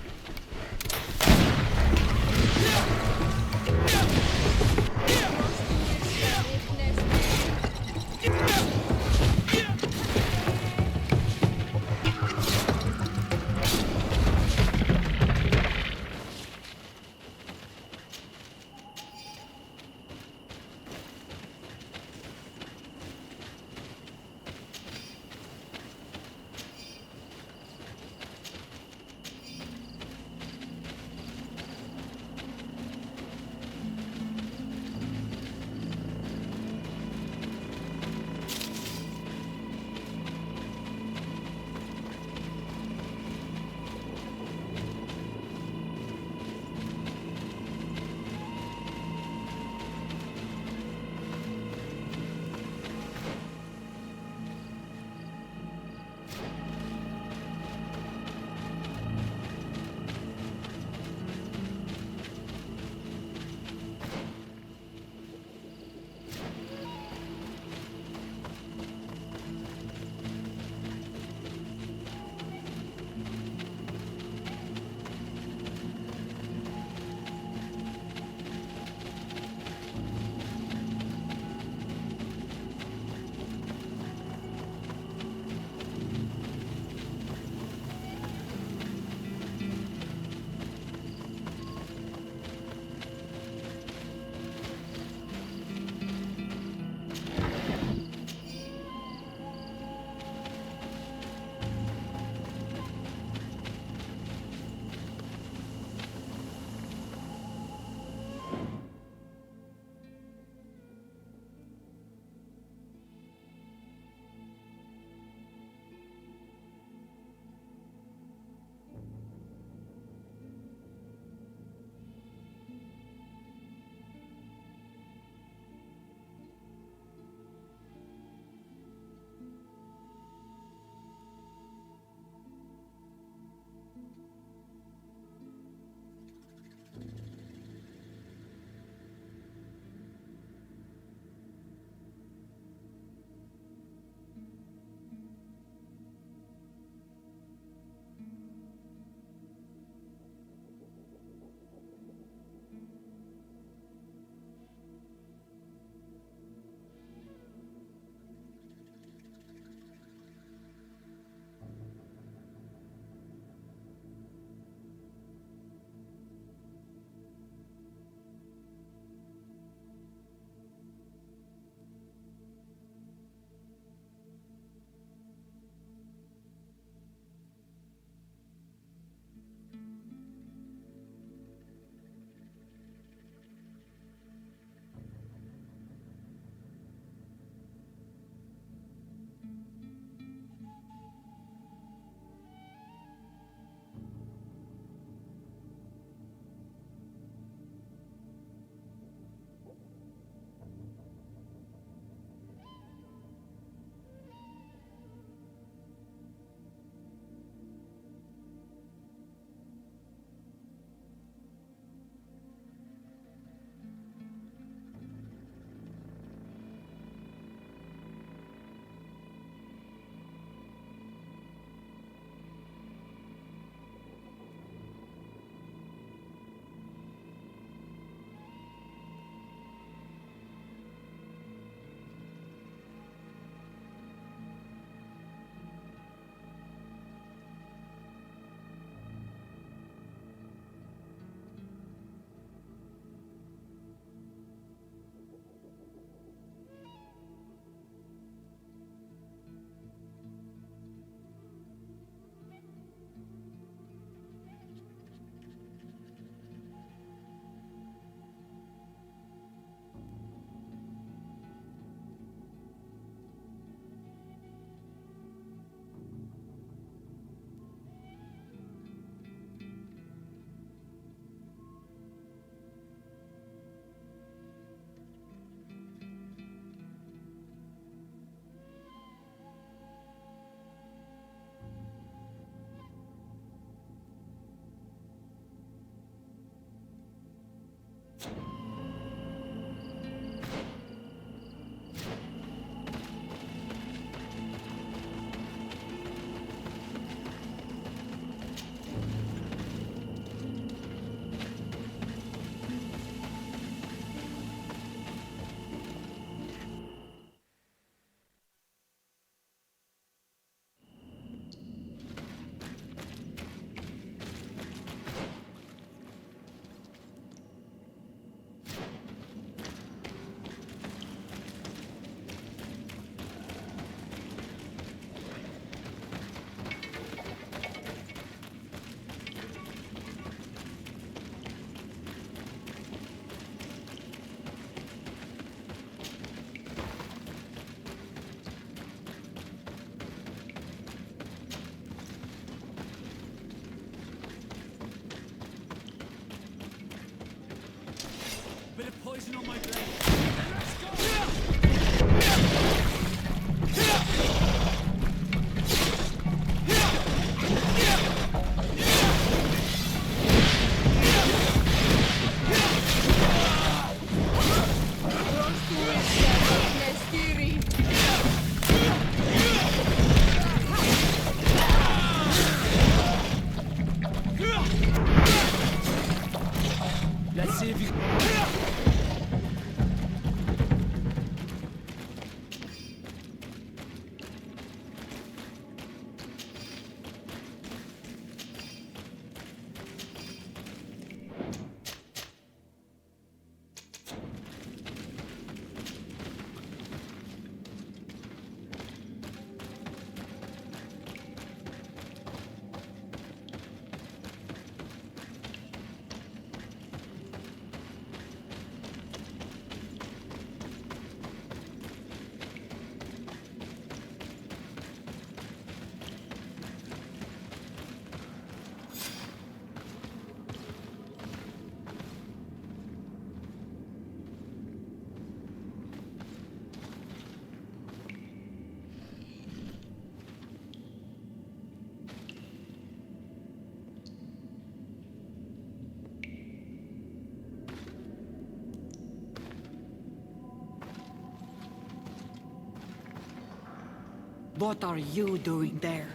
Speaker 8: What are you doing there?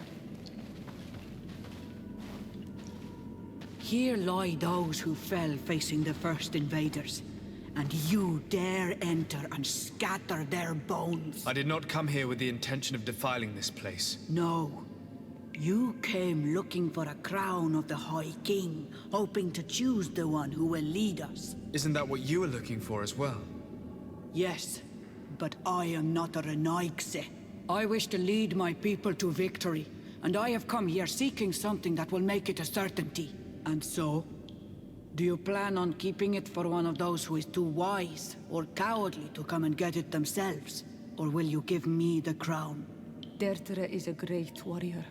Speaker 8: Here lie those who fell facing the first invaders, and you dare enter and scatter their bones.
Speaker 1: I did not come here with the intention of defiling this place.
Speaker 8: No. You came looking for a crown of the High King, hoping to choose the one who will lead us.
Speaker 1: Isn't that what you were looking for as well?
Speaker 8: Yes, but I am not a Renaigse. I wish to lead my people to victory, and I have come here seeking something that will make it a certainty. And so, do you plan on keeping it for one of those who is too wise or cowardly to come and get it themselves? Or will you give me the crown?
Speaker 7: Deirdre is a great warrior.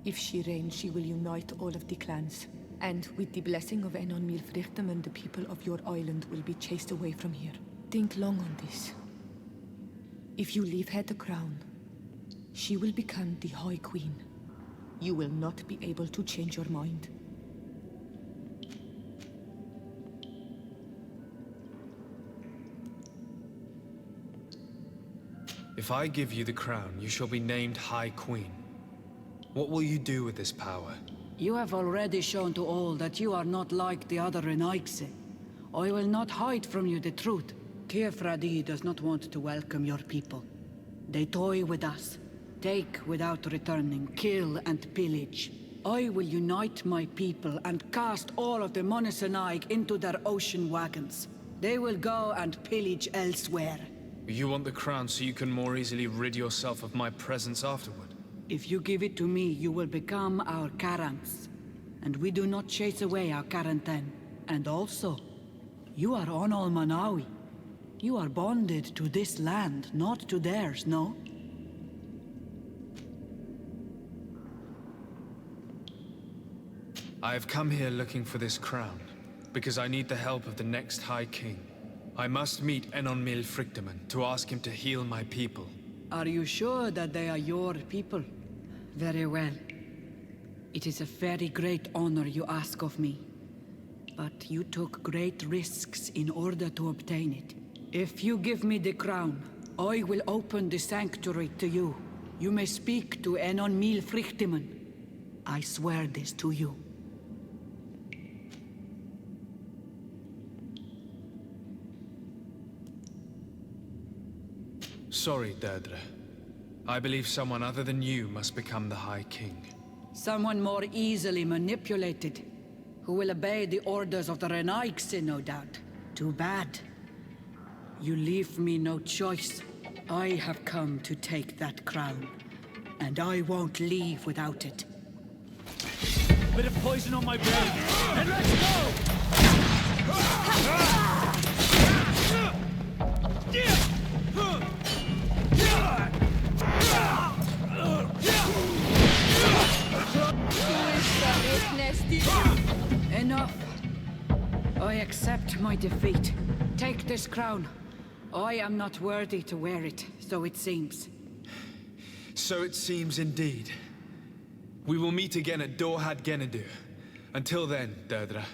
Speaker 7: If she reigns, she will unite all of the clans. And with the blessing of Enon Milfrichtem, the people of your island will be chased away from here. Think long on this. If you leave her the crown, she will become the High Queen. You will not be able to change your mind.
Speaker 1: If I give you the crown, you shall be named High Queen. What will you do with this power?
Speaker 8: You have already shown to all that you are not like the other Renaigse. I will not hide from you the truth. Teofradi does not want to welcome your people. They toy with us, take without returning, kill and pillage. I will unite my people and cast all of the Monesenaig into their ocean wagons. They will go and pillage elsewhere.
Speaker 1: You want the crown so you can more easily rid yourself of my presence afterward?
Speaker 8: If you give it to me, you will become our Karants. And we do not chase away our Karanten. And also, you are Onol Manawi. You are bonded to this land, not to theirs, no?
Speaker 1: I have come here looking for this crown, because I need the help of the next High King. I must meet Enon Milfrichtem to ask him to heal my people.
Speaker 8: Are you sure that they are your people? Very well. It is a very great honor you ask of me. But you took great risks in order to obtain it. If you give me the crown, I will open the sanctuary to you. You may speak to Enon Milfrichtem. I swear this to you.
Speaker 1: Sorry, Deirdre. I believe someone other than you must become the High King.
Speaker 8: Someone more easily manipulated, who will obey the orders of the Renaigse, no doubt. Too bad. You leave me no choice. I have come to take that crown, and I won't leave without it.
Speaker 13: Bit of poison on my blade, and let's go!
Speaker 8: Enough. I accept my defeat. Take this crown. I am not worthy to wear it, so it seems.
Speaker 1: So it seems indeed. We will meet again at Dorhad Genadu. Until then, Deirdre.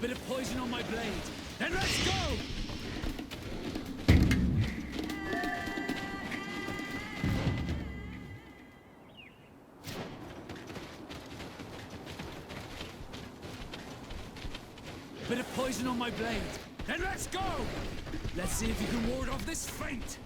Speaker 16: bit of poison on my blade. Then let's go! Bit of poison on my blade. Then let's go! Let's see if you can ward off this feint!